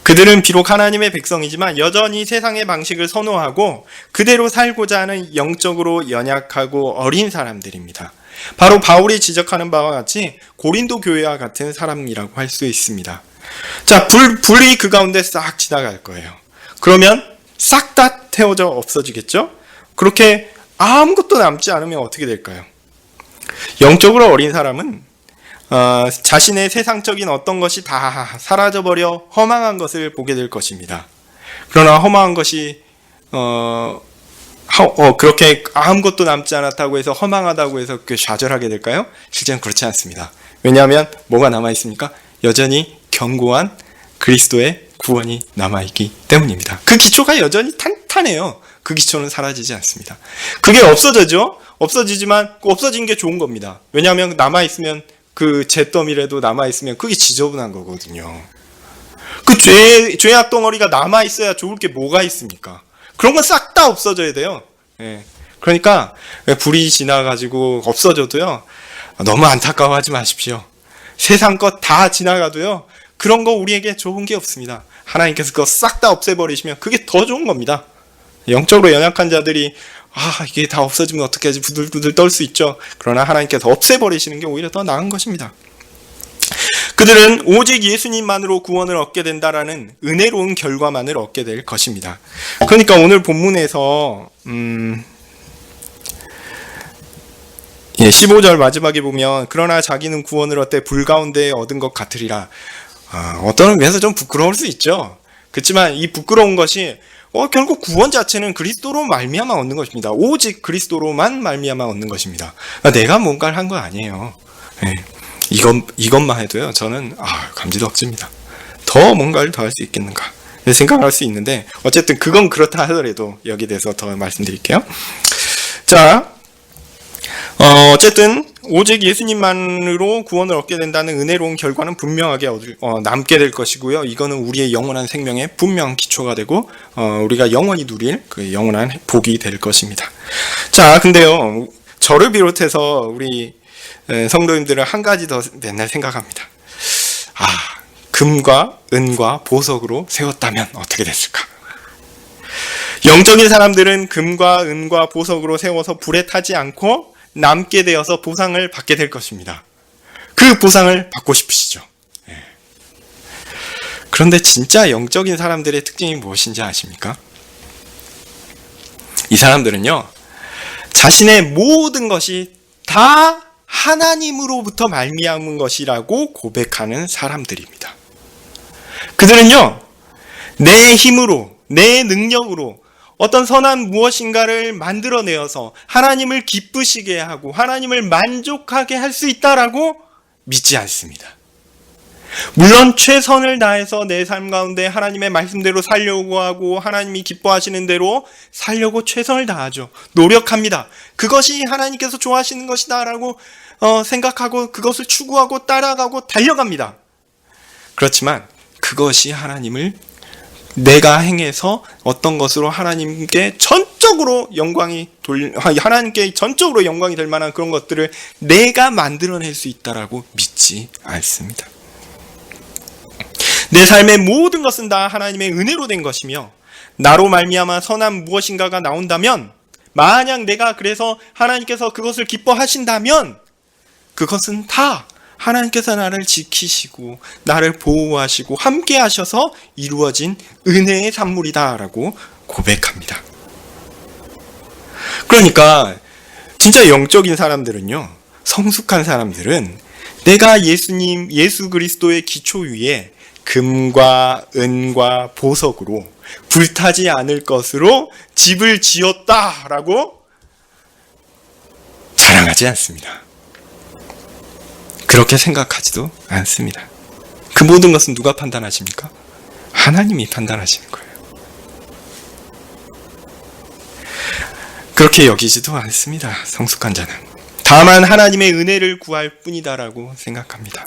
그들은 비록 하나님의 백성이지만 여전히 세상의 방식을 선호하고 그대로 살고자 하는 영적으로 연약하고 어린 사람들입니다. 바로 바울이 지적하는 바와 같이 고린도 교회와 같은 사람이라고 할 수 있습니다. 자, 불이 그 가운데 싹 지나갈 거예요. 그러면 싹 다 태워져 없어지겠죠? 그렇게 아무것도 남지 않으면 어떻게 될까요? 영적으로 어린 사람은 자신의 세상적인 어떤 것이 다 사라져버려 허망한 것을 보게 될 것입니다. 그러나 허망한 것이 그렇게 아무것도 남지 않았다고 해서 허망하다고 해서 좌절하게 될까요? 실제는 그렇지 않습니다. 왜냐하면 뭐가 남아있습니까? 여전히 견고한 그리스도의 구원이 남아있기 때문입니다. 그 기초가 여전히 탄탄해요. 그 기초는 사라지지 않습니다. 그게 없어지지만 없어진 게 좋은 겁니다. 왜냐하면 남아있으면 그 잿더미라도 남아있으면 그게 지저분한 거거든요. 그 죄악 덩어리가 남아있어야 좋을 게 뭐가 있습니까? 그런 건 싹 다 없어져야 돼요. 예. 그러니까 불이 지나가지고 없어져도요, 너무 안타까워하지 마십시오. 세상 것 다 지나가도요, 그런 거 우리에게 좋은 게 없습니다. 하나님께서 그거 싹 다 없애버리시면 그게 더 좋은 겁니다. 영적으로 연약한 자들이 이게 다 없어지면 어떻게 하지? 부들부들 떨 수 있죠. 그러나 하나님께서 없애버리시는 게 오히려 더 나은 것입니다. 그들은 오직 예수님만으로 구원을 얻게 된다라는 은혜로운 결과만을 얻게 될 것입니다. 그러니까 오늘 본문에서 15절 마지막에 보면 그러나 자기는 구원을 얻되 불 가운데 얻은 것 같으리라. 어떤 의미에서 좀 부끄러울 수 있죠. 그렇지만 이 부끄러운 것이 결국 구원 자체는 그리스도로 말미암아 얻는 것입니다. 오직 그리스도로만 말미암아 얻는 것입니다. 내가 뭔가를 한 거 아니에요. 네. 이것만 해도요, 저는 감지덕지입니다. 더 뭔가를 더 할 수 있겠는가 생각할 수 있는데, 어쨌든 그건 그렇다 하더라도 여기에 대해서 더 말씀드릴게요. 자, 어쨌든 오직 예수님만으로 구원을 얻게 된다는 은혜로운 결과는 분명하게 남게 될 것이고요. 이거는 우리의 영원한 생명의 분명한 기초가 되고 우리가 영원히 누릴 그 영원한 복이 될 것입니다. 자, 근데요, 저를 비롯해서 우리 성도님들은 한 가지 더 맨날 생각합니다. 금과 은과 보석으로 세웠다면 어떻게 됐을까? 영적인 사람들은 금과 은과 보석으로 세워서 불에 타지 않고 남게 되어서 보상을 받게 될 것입니다. 그 보상을 받고 싶으시죠? 그런데 진짜 영적인 사람들의 특징이 무엇인지 아십니까? 이 사람들은요, 자신의 모든 것이 다 하나님으로부터 말미암은 것이라고 고백하는 사람들입니다. 그들은요, 내 힘으로, 내 능력으로 어떤 선한 무엇인가를 만들어내어서 하나님을 기쁘시게 하고 하나님을 만족하게 할 수 있다라고 믿지 않습니다. 물론 최선을 다해서 내 삶 가운데 하나님의 말씀대로 살려고 하고 하나님이 기뻐하시는 대로 살려고 최선을 다하죠. 노력합니다. 그것이 하나님께서 좋아하시는 것이다라고 생각하고 그것을 추구하고 따라가고 달려갑니다. 그렇지만 그것이 하나님을 내가 행해서 어떤 것으로 하나님께 전적으로 하나님께 전적으로 영광이 될 만한 그런 것들을 내가 만들어낼 수 있다라고 믿지 않습니다. 내 삶의 모든 것은 다 하나님의 은혜로 된 것이며 나로 말미암아 선한 무엇인가가 나온다면, 만약 내가 그래서 하나님께서 그것을 기뻐하신다면 그것은 다 하나님께서 나를 지키시고 나를 보호하시고 함께 하셔서 이루어진 은혜의 산물이다라고 고백합니다. 그러니까 진짜 영적인 사람들은요, 성숙한 사람들은 내가 예수 그리스도의 기초 위에 금과 은과 보석으로 불타지 않을 것으로 집을 지었다라고 자랑하지 않습니다. 그렇게 생각하지도 않습니다. 그 모든 것은 누가 판단하십니까? 하나님이 판단하시는 거예요. 그렇게 여기지도 않습니다. 성숙한 자는 다만 하나님의 은혜를 구할 뿐이다라고 생각합니다.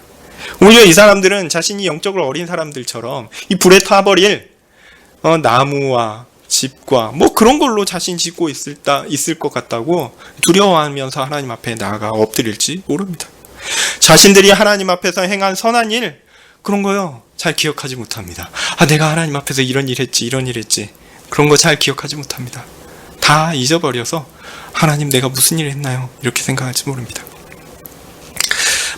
오히려 이 사람들은 자신이 영적으로 어린 사람들처럼 이 불에 타버릴 나무와 집과 뭐 그런 걸로 자신 짓고 있을 것 같다고 두려워하면서 하나님 앞에 나아가 엎드릴지 모릅니다. 자신들이 하나님 앞에서 행한 선한 일, 그런 거요 잘 기억하지 못합니다. 내가 하나님 앞에서 이런 일 했지, 이런 일 했지, 그런 거 잘 기억하지 못합니다. 다 잊어버려서 하나님 내가 무슨 일 했나요? 이렇게 생각할지 모릅니다.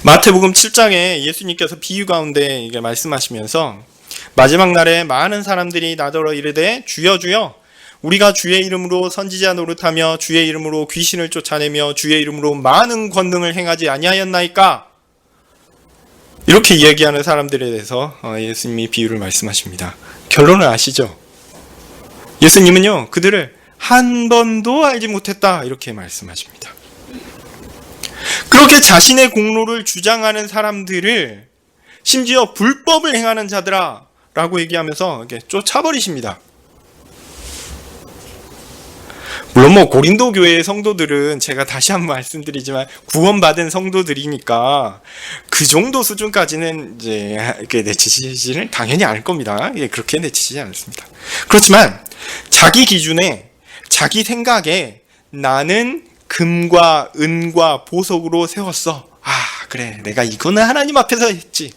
마태복음 7장에 예수님께서 비유 가운데 이게 말씀하시면서 마지막 날에 많은 사람들이 나더러 이르되 주여 주여 우리가 주의 이름으로 선지자 노릇하며 주의 이름으로 귀신을 쫓아내며 주의 이름으로 많은 권능을 행하지 아니하였나이까? 이렇게 이야기하는 사람들에 대해서 예수님이 비유를 말씀하십니다. 결론을 아시죠? 예수님은요 그들을 한 번도 알지 못했다 이렇게 말씀하십니다. 그렇게 자신의 공로를 주장하는 사람들을 심지어 불법을 행하는 자들아 라고 얘기하면서 이렇게 쫓아버리십니다. 물론 뭐 고린도 교회의 성도들은 제가 다시 한번 말씀드리지만 구원받은 성도들이니까 그 정도 수준까지는 이제 이렇게 내치지는 당연히 않을 겁니다. 그렇게 내치지 않습니다. 그렇지만 자기 기준에 자기 생각에 나는 금과 은과 보석으로 세웠어. 그래 내가 이거는 하나님 앞에서 했지.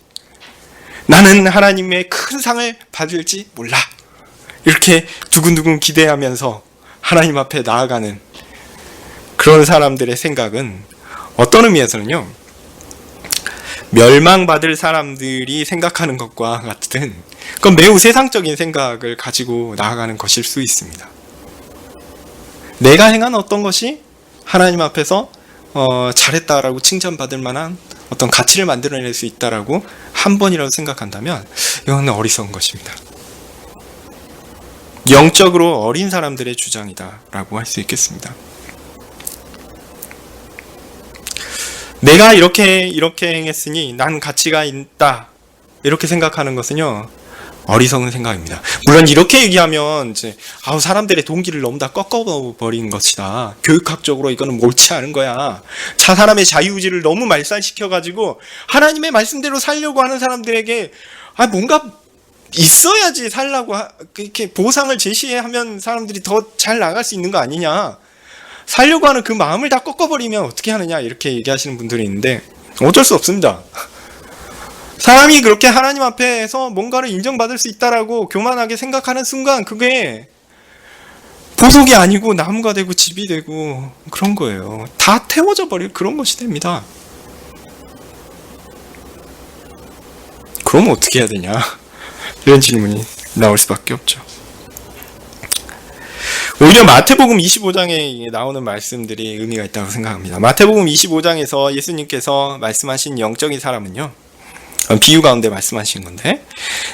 나는 하나님의 큰 상을 받을지 몰라. 이렇게 두근두근 기대하면서 하나님 앞에 나아가는 그런 사람들의 생각은 어떤 의미에서는요 멸망받을 사람들이 생각하는 것과 같은 그건 매우 세상적인 생각을 가지고 나아가는 것일 수 있습니다. 내가 행한 어떤 것이 하나님 앞에서 잘했다라고 칭찬받을 만한 어떤 가치를 만들어낼 수 있다라고 한 번이라도 생각한다면 이건 어리석은 것입니다. 영적으로 어린 사람들의 주장이다라고 할 수 있겠습니다. 내가 이렇게 행했으니 난 가치가 있다 이렇게 생각하는 것은요 어리석은 생각입니다. 물론 이렇게 얘기하면 이제 사람들의 동기를 너무 다 꺾어버린 것이다. 교육학적으로 이거는 옳지 않은 거야. 사람의 자유의지를 너무 말살시켜가지고 하나님의 말씀대로 살려고 하는 사람들에게 뭔가 있어야지 살라고 이렇게 보상을 제시하면 사람들이 더 잘 나갈 수 있는 거 아니냐. 살려고 하는 그 마음을 다 꺾어버리면 어떻게 하느냐 이렇게 얘기하시는 분들이 있는데 어쩔 수 없습니다. 사람이 그렇게 하나님 앞에서 뭔가를 인정받을 수 있다라고 교만하게 생각하는 순간 그게 보석이 아니고 나무가 되고 집이 되고 그런 거예요. 다 태워져 버릴 그런 것이 됩니다. 그럼 어떻게 해야 되냐 이런 질문이 나올 수밖에 없죠. 오히려 마태복음 25장에 나오는 말씀들이 의미가 있다고 생각합니다. 마태복음 25장에서 예수님께서 말씀하신 영적인 사람은요 비유 가운데 말씀하신 건데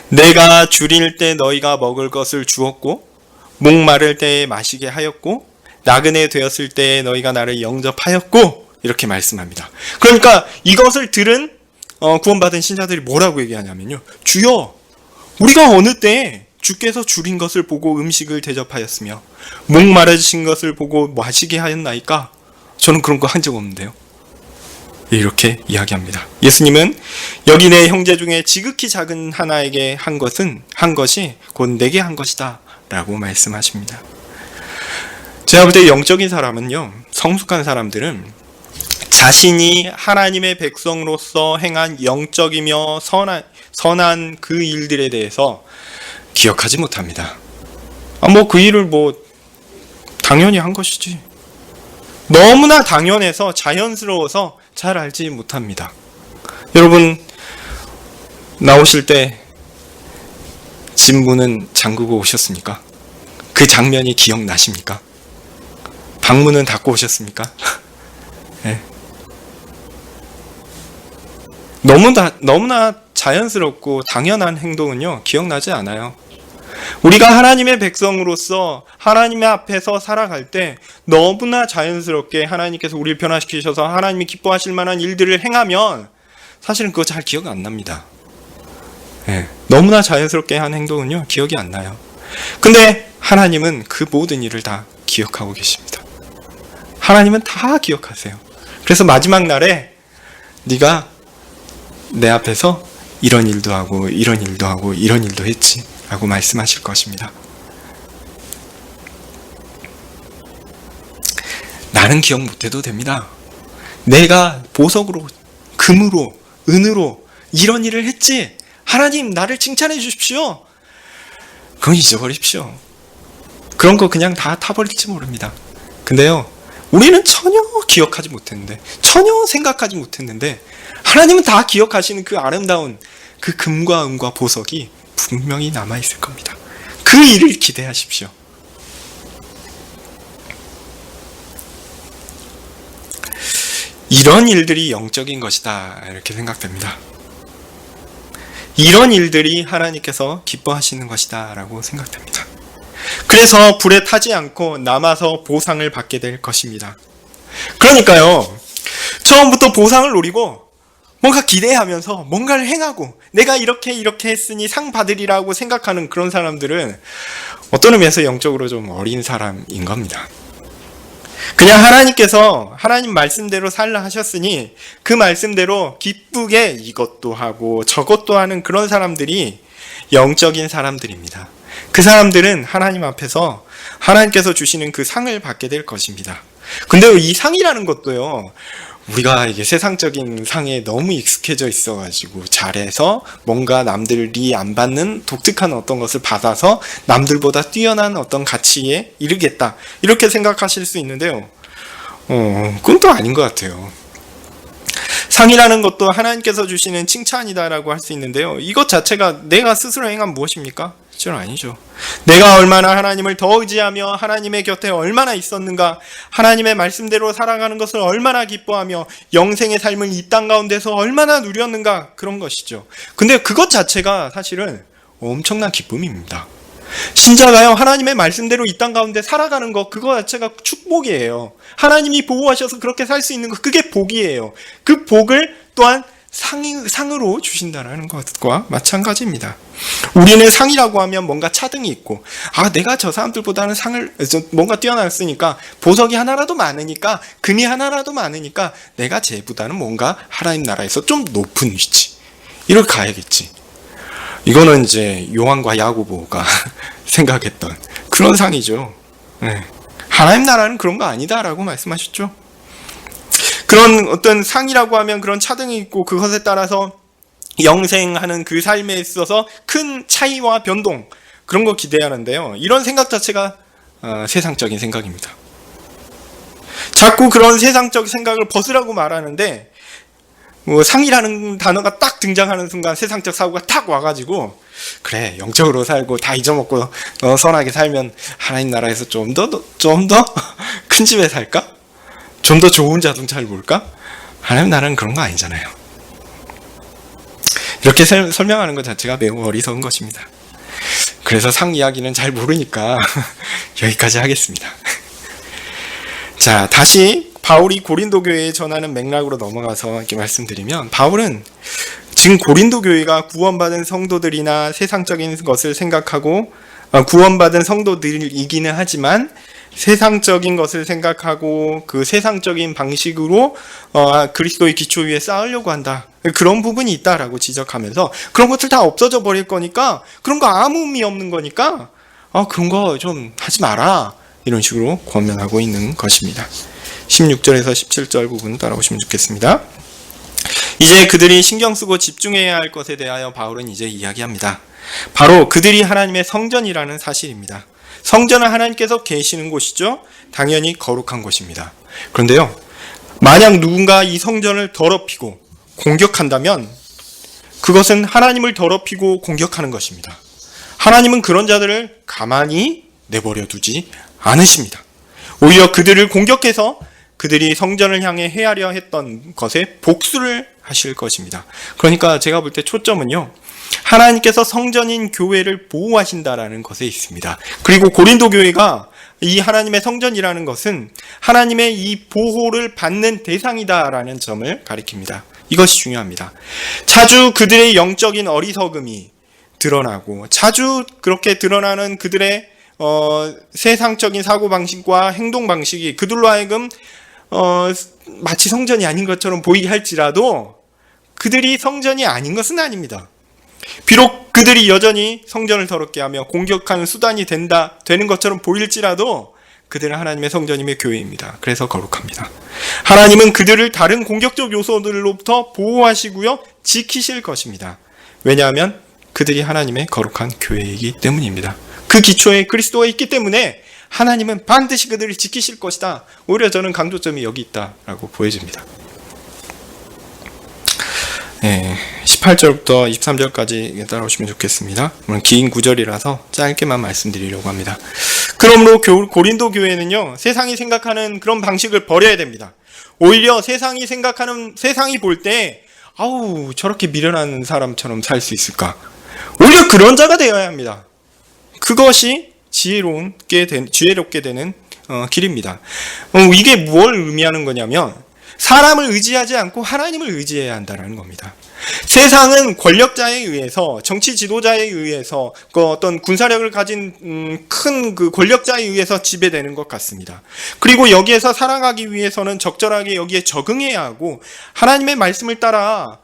내가 줄일 때 너희가 먹을 것을 주었고 목마를 때에 마시게 하였고 나그네 되었을 때에 너희가 나를 영접하였고 이렇게 말씀합니다. 그러니까 이것을 들은 구원받은 신자들이 뭐라고 얘기하냐면요 주여 우리가 어느 때에 주께서 줄인 것을 보고 음식을 대접하였으며 목마르신 것을 보고 마시게 하였나이까? 저는 그런 거 한 적 없는데요. 이렇게 이야기합니다. 예수님은 여기 내 형제 중에 지극히 작은 하나에게 한 것이 곧 내게 한 것이다 라고 말씀하십니다. 제가 볼 때 영적인 사람은요 성숙한 사람들은 자신이 하나님의 백성으로서 행한 영적이며 선한 그 일들에 대해서 기억하지 못합니다. 그 일을 당연히 한 것이지. 너무나 당연해서 자연스러워서 잘 알지 못합니다. 여러분 나오실 때 집 문은 잠그고 오셨습니까? 그 장면이 기억나십니까? 방문은 닫고 오셨습니까? 네. 너무나 자연스럽고 당연한 행동은요 기억나지 않아요. 우리가 하나님의 백성으로서 하나님의 앞에서 살아갈 때 너무나 자연스럽게 하나님께서 우리를 변화시키셔서 하나님이 기뻐하실 만한 일들을 행하면 사실은 그거 잘 기억 안 납니다. 네. 너무나 자연스럽게 한 행동은요 기억이 안 나요. 근데 하나님은 그 모든 일을 다 기억하고 계십니다. 하나님은 다 기억하세요. 그래서 마지막 날에 네가 내 앞에서 이런 일도 하고 이런 일도 하고 이런 일도 했지 라고 말씀하실 것입니다. 나는 기억 못해도 됩니다. 내가 보석으로, 금으로, 은으로 이런 일을 했지. 하나님 나를 칭찬해 주십시오. 그건 잊어버리십시오. 그런 거 그냥 다 타버릴지 모릅니다. 근데요, 우리는 전혀 기억하지 못했는데, 전혀 생각하지 못했는데, 하나님은 다 기억하시는 그 아름다운 그 금과 은과 보석이 분명히 남아있을 겁니다. 그 일을 기대하십시오. 이런 일들이 영적인 것이다, 이렇게 생각됩니다. 이런 일들이 하나님께서 기뻐하시는 것이다 라고 생각됩니다. 그래서 불에 타지 않고 남아서 보상을 받게 될 것입니다. 그러니까요, 처음부터 보상을 노리고 뭔가 기대하면서 뭔가를 행하고 내가 이렇게 했으니 상 받으리라고 생각하는 그런 사람들은 어떤 의미에서 영적으로 좀 어린 사람인 겁니다. 그냥 하나님께서 하나님 말씀대로 살라 하셨으니 그 말씀대로 기쁘게 이것도 하고 저것도 하는 그런 사람들이 영적인 사람들입니다. 그 사람들은 하나님 앞에서 하나님께서 주시는 그 상을 받게 될 것입니다. 근데 이 상이라는 것도요, 우리가 이게 세상적인 상에 너무 익숙해져 있어가지고 잘해서 뭔가 남들이 안 받는 독특한 어떤 것을 받아서 남들보다 뛰어난 어떤 가치에 이르겠다, 이렇게 생각하실 수 있는데요, 그건 또 아닌 것 같아요. 상이라는 것도 하나님께서 주시는 칭찬이다라고 할 수 있는데요, 이것 자체가 내가 스스로 행한 무엇입니까? 실은 아니죠. 내가 얼마나 하나님을 더 의지하며 하나님의 곁에 얼마나 있었는가, 하나님의 말씀대로 살아가는 것을 얼마나 기뻐하며 영생의 삶을 이 땅 가운데서 얼마나 누렸는가, 그런 것이죠. 근데 그것 자체가 사실은 엄청난 기쁨입니다. 신자가요, 하나님의 말씀대로 이 땅 가운데 살아가는 것, 그거 자체가 축복이에요. 하나님이 보호하셔서 그렇게 살 수 있는 것, 그게 복이에요. 그 복을 또한 상으로 주신다는 것과 마찬가지입니다. 우리는 상이라고 하면 뭔가 차등이 있고, 내가 저 사람들보다는 뭔가 뛰어났으니까, 보석이 하나라도 많으니까, 금이 하나라도 많으니까 내가 쟤보다는 뭔가 하나님 나라에서 좀 높은 위치, 이렇게 가야겠지. 이거는 이제 요한과 야고보가 생각했던 그런 상이죠. 네. 하나님 나라는 그런 거 아니다라고 말씀하셨죠. 그런 어떤 상이라고 하면 그런 차등이 있고, 그것에 따라서 영생하는 그 삶에 있어서 큰 차이와 변동, 그런 거 기대하는데요, 이런 생각 자체가 세상적인 생각입니다. 자꾸 그런 세상적 생각을 벗으라고 말하는데, 상이라는 단어가 딱 등장하는 순간 세상적 사고가 딱 와가지고, 그래, 영적으로 살고 다 잊어먹고 선하게 살면 하나님 나라에서 좀 더 큰 집에 살까? 좀 더 좋은 자동차를 몰까? 하나님 나라는 그런 거 아니잖아요. 이렇게 설명하는 것 자체가 매우 어리석은 것입니다. 그래서 상 이야기는 잘 모르니까 여기까지 하겠습니다. 자, 다시 바울이 고린도 교회에 전하는 맥락으로 넘어가서 이렇게 말씀드리면, 바울은 지금 고린도 교회가 구원받은 성도들이나 세상적인 것을 생각하고, 구원받은 성도들이기는 하지만 세상적인 것을 생각하고 그 세상적인 방식으로 그리스도의 기초 위에 쌓으려고 한다, 그런 부분이 있다라고 지적하면서, 그런 것들 다 없어져 버릴 거니까, 그런 거 아무 의미 없는 거니까 그런 거 좀 하지 마라, 이런 식으로 권면하고 있는 것입니다. 16절에서 17절 부분 따라오시면 좋겠습니다. 이제 그들이 신경 쓰고 집중해야 할 것에 대하여 바울은 이제 이야기합니다. 바로 그들이 하나님의 성전이라는 사실입니다. 성전은 하나님께서 계시는 곳이죠. 당연히 거룩한 곳입니다. 그런데요, 만약 누군가 이 성전을 더럽히고 공격한다면 그것은 하나님을 더럽히고 공격하는 것입니다. 하나님은 그런 자들을 가만히 내버려 두지 않으십니다. 오히려 그들을 공격해서 그들이 성전을 향해 헤아려 했던 것에 복수를 하실 것입니다. 그러니까 제가 볼 때 초점은요, 하나님께서 성전인 교회를 보호하신다라는 것에 있습니다. 그리고 고린도 교회가 이 하나님의 성전이라는 것은 하나님의 이 보호를 받는 대상이다라는 점을 가리킵니다. 이것이 중요합니다. 자주 그들의 영적인 어리석음이 드러나고, 자주 그렇게 드러나는 그들의 세상적인 사고방식과 행동방식이 그들로 하여금 마치 성전이 아닌 것처럼 보이게 할지라도 그들이 성전이 아닌 것은 아닙니다. 비록 그들이 여전히 성전을 더럽게 하며 공격하는 수단이 되는 것처럼 보일지라도 그들은 하나님의 성전임의 교회입니다. 그래서 거룩합니다. 하나님은 그들을 다른 공격적 요소들로부터 보호하시고요, 지키실 것입니다. 왜냐하면 그들이 하나님의 거룩한 교회이기 때문입니다. 그 기초에 그리스도가 있기 때문에 하나님은 반드시 그들을 지키실 것이다. 오히려 저는 강조점이 여기 있다라고 보여집니다. 18절부터 23절까지 따라오시면 좋겠습니다. 물론 긴 구절이라서 짧게만 말씀드리려고 합니다. 그러므로 고린도 교회는요, 세상이 생각하는 그런 방식을 버려야 됩니다. 오히려 세상이 볼 때 아우 저렇게 미련한 사람처럼 살 수 있을까? 오히려 그런 자가 되어야 합니다. 그것이 지혜롭게 되는 길입니다. 이게 뭘 의미하는 거냐면 사람을 의지하지 않고 하나님을 의지해야 한다는 겁니다. 세상은 권력자에 의해서, 정치 지도자에 의해서, 어떤 군사력을 가진 큰 그 권력자에 의해서 지배되는 것 같습니다. 그리고 여기에서 살아가기 위해서는 적절하게 여기에 적응해야 하고, 하나님의 말씀을 따라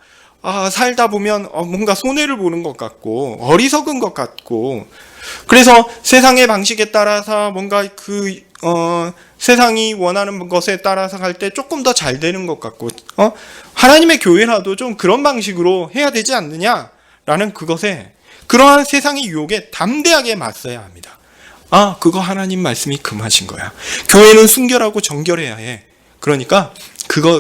살다 보면 뭔가 손해를 보는 것 같고 어리석은 것 같고, 그래서 세상의 방식에 따라서 뭔가 세상이 원하는 것에 따라서 갈 때 조금 더 잘 되는 것 같고, 하나님의 교회라도 좀 그런 방식으로 해야 되지 않느냐라는 그러한 세상의 유혹에 담대하게 맞서야 합니다. 그거 하나님 말씀이 금하신 거야. 교회는 순결하고 정결해야 해. 그러니까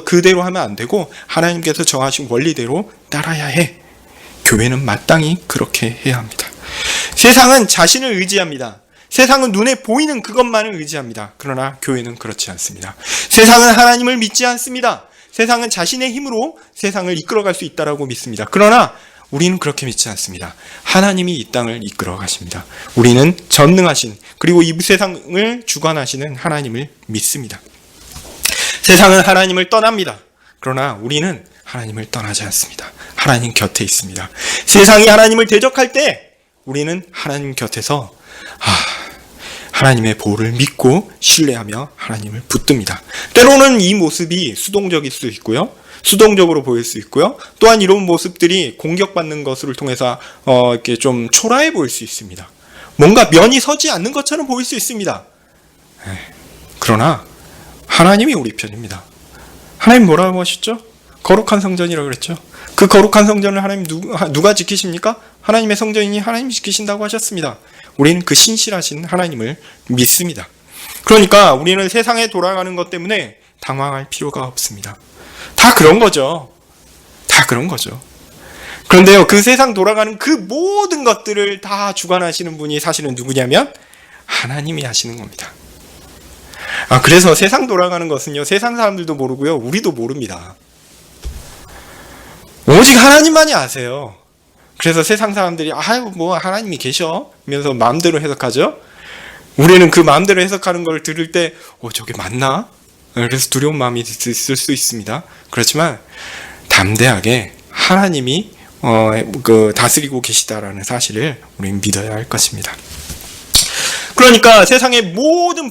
그대로 하면 안 되고 하나님께서 정하신 원리대로 따라야 해. 교회는 마땅히 그렇게 해야 합니다. 세상은 자신을 의지합니다. 세상은 눈에 보이는 그것만을 의지합니다. 그러나 교회는 그렇지 않습니다. 세상은 하나님을 믿지 않습니다. 세상은 자신의 힘으로 세상을 이끌어갈 수 있다고 믿습니다. 그러나 우리는 그렇게 믿지 않습니다. 하나님이 이 땅을 이끌어 가십니다. 우리는 전능하신, 그리고 이 세상을 주관하시는 하나님을 믿습니다. 세상은 하나님을 떠납니다. 그러나 우리는 하나님을 떠나지 않습니다. 하나님 곁에 있습니다. 세상이 하나님을 대적할 때 우리는 하나님 곁에서 하나님의 보호를 믿고 신뢰하며 하나님을 붙듭니다. 때로는 이 모습이 수동적일 수 있고요, 수동적으로 보일 수 있고요, 또한 이런 모습들이 공격받는 것을 통해서 이렇게 좀 초라해 보일 수 있습니다. 뭔가 면이 서지 않는 것처럼 보일 수 있습니다. 그러나 하나님이 우리 편입니다. 하나님 뭐라고 하셨죠? 거룩한 성전이라고 그랬죠. 그 거룩한 성전을 하나님 누가 지키십니까? 하나님의 성전이니 하나님이 지키신다고 하셨습니다. 우리는 그 신실하신 하나님을 믿습니다. 그러니까 우리는 세상에 돌아가는 것 때문에 당황할 필요가 없습니다. 다 그런 거죠. 그런데요, 그 세상 돌아가는 그 모든 것들을 다 주관하시는 분이 사실은 누구냐면 하나님이 하시는 겁니다. 그래서 세상 돌아가는 것은요, 세상 사람들도 모르고요, 우리도 모릅니다. 오직 하나님만이 아세요. 그래서 세상 사람들이 하나님이 계셔 면서 마음대로 해석하죠. 우리는 그 마음대로 해석하는 걸 들을 때 저게 맞나? 그래서 두려운 마음이 있을 수 있습니다. 그렇지만 담대하게 하나님이 다스리고 계시다라는 사실을 우리는 믿어야 할 것입니다. 그러니까 세상에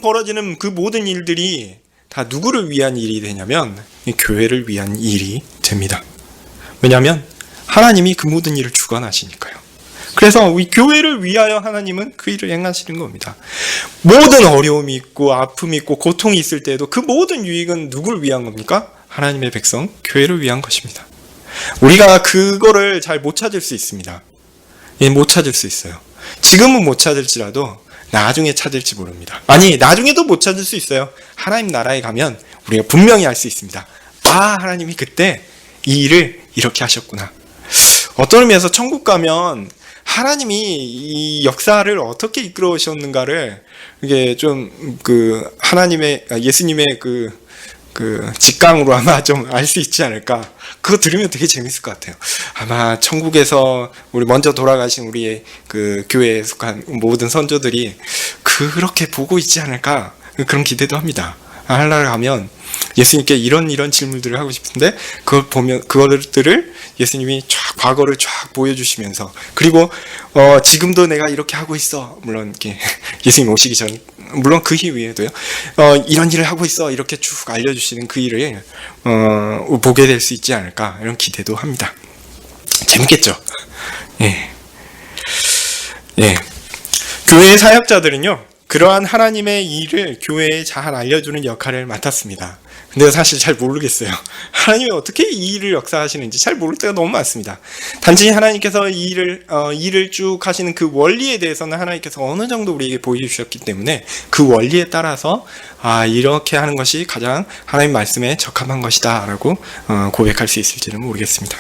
벌어지는 그 모든 일들이 다 누구를 위한 일이 되냐면 교회를 위한 일이 됩니다. 왜냐하면 하나님이 그 모든 일을 주관하시니까요. 그래서 우리 교회를 위하여 하나님은 그 일을 행하시는 겁니다. 모든 어려움이 있고 아픔이 있고 고통이 있을 때에도 그 모든 유익은 누구를 위한 겁니까? 하나님의 백성, 교회를 위한 것입니다. 우리가 그거를 잘 못 찾을 수 있습니다. 못 찾을 수 있어요. 지금은 못 찾을지라도 나중에 찾을지 모릅니다. 나중에도 못 찾을 수 있어요. 하나님 나라에 가면 우리가 분명히 알 수 있습니다. 하나님이 그때 이 일을 이렇게 하셨구나. 어떤 의미에서 천국 가면 하나님이 이 역사를 어떻게 이끌어 오셨는가를 이게 좀 예수님의 직강으로 아마 좀 알 수 있지 않을까. 그거 들으면 되게 재밌을 것 같아요. 아마 천국에서 우리 먼저 돌아가신 우리의 그 교회에 속한 모든 선조들이 그렇게 보고 있지 않을까. 그런 기대도 합니다. 하늘나라 가면 예수님께 이런 질문들을 하고 싶은데 그것들을 예수님이 과거를 쫙 보여주시면서, 그리고 지금도 내가 이렇게 하고 있어, 물론 이렇게 예수님 오시기 전, 물론 그 이후에도요, 이런 일을 하고 있어, 이렇게 쭉 알려주시는 그 일을 보게 될 수 있지 않을까, 이런 기대도 합니다. 재밌겠죠? 예. 교회의 사역자들은요, 그러한 하나님의 일을 교회에 잘 알려주는 역할을 맡았습니다. 근데 사실 잘 모르겠어요. 하나님이 어떻게 이 일을 역사하시는지 잘 모를 때가 너무 많습니다. 단지 하나님께서 이 일을 쭉 하시는 그 원리에 대해서는 하나님께서 어느 정도 우리에게 보여주셨기 때문에 그 원리에 따라서 이렇게 하는 것이 가장 하나님 말씀에 적합한 것이다 라고 고백할 수 있을지는 모르겠습니다.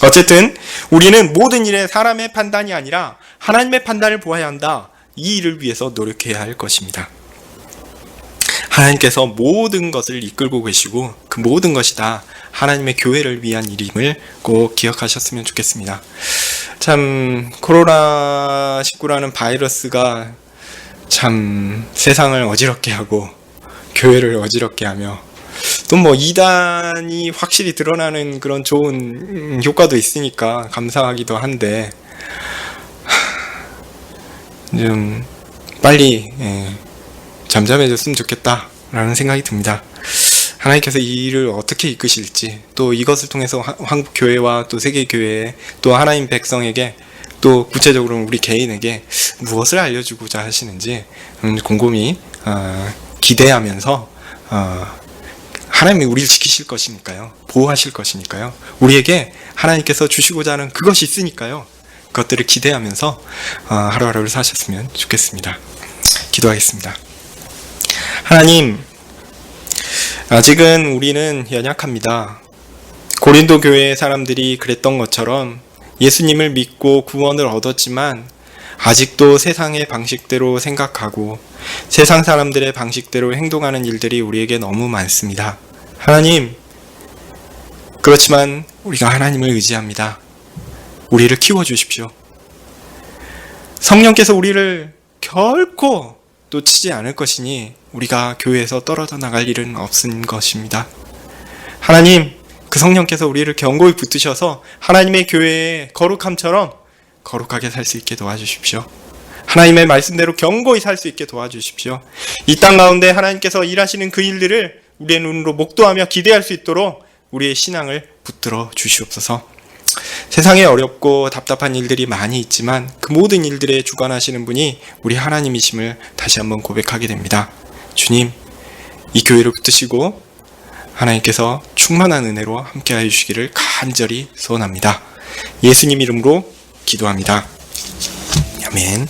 어쨌든 우리는 모든 일에 사람의 판단이 아니라 하나님의 판단을 보아야 한다. 이 일을 위해서 노력해야 할 것입니다. 하나님께서 모든 것을 이끌고 계시고 그 모든 것이 다 하나님의 교회를 위한 일임을 꼭 기억하셨으면 좋겠습니다. 참 코로나19라는 바이러스가 참 세상을 어지럽게 하고 교회를 어지럽게 하며 또 뭐 이단이 확실히 드러나는 그런 좋은 효과도 있으니까 감사하기도 한데 좀 빨리 잠잠해졌으면 좋겠다라는 생각이 듭니다. 하나님께서 이 일을 어떻게 이끄실지, 또 이것을 통해서 한국교회와 또 세계교회, 또 하나님 백성에게, 또 구체적으로 우리 개인에게 무엇을 알려주고자 하시는지 곰곰이 기대하면서 하나님이 우리를 지키실 것이니까요, 보호하실 것이니까요, 우리에게 하나님께서 주시고자 하는 그것이 있으니까요, 그것들을 기대하면서 하루하루를 사셨으면 좋겠습니다. 기도하겠습니다. 하나님, 아직은 우리는 연약합니다. 고린도 교회의 사람들이 그랬던 것처럼 예수님을 믿고 구원을 얻었지만 아직도 세상의 방식대로 생각하고 세상 사람들의 방식대로 행동하는 일들이 우리에게 너무 많습니다. 하나님, 그렇지만 우리가 하나님을 의지합니다. 우리를 키워주십시오. 성령께서 우리를 결코 놓치지 않을 것이니 우리가 교회에서 떨어져 나갈 일은 없은 것입니다. 하나님, 그 성령께서 우리를 견고히 붙드셔서 하나님의 교회의 거룩함처럼 거룩하게 살 수 있게 도와주십시오. 하나님의 말씀대로 견고히 살 수 있게 도와주십시오. 이 땅 가운데 하나님께서 일하시는 그 일들을 우리의 눈으로 목도하며 기대할 수 있도록 우리의 신앙을 붙들어 주시옵소서. 세상에 어렵고 답답한 일들이 많이 있지만 그 모든 일들에 주관하시는 분이 우리 하나님이심을 다시 한번 고백하게 됩니다. 주님, 이 교회를 붙드시고 하나님께서 충만한 은혜로 함께하여 주시기를 간절히 소원합니다. 예수님 이름으로 기도합니다. 아멘.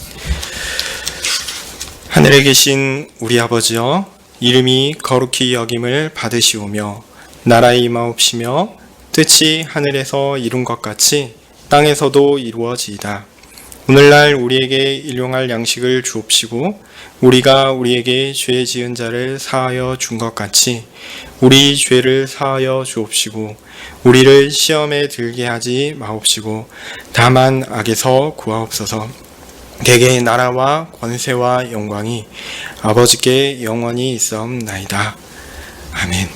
하늘에 계신 우리 아버지여, 이름이 거룩히 여김을 받으시오며 나라의 임하옵시며 뜻이 하늘에서 이룬 것 같이 땅에서도 이루어지이다. 오늘날 우리에게 일용할 양식을 주옵시고 우리가 우리에게 죄 지은 자를 사하여 준 것 같이 우리 죄를 사하여 주옵시고 우리를 시험에 들게 하지 마옵시고 다만 악에서 구하옵소서. 대개 나라와 권세와 영광이 아버지께 영원히 있사옵나이다. 아멘.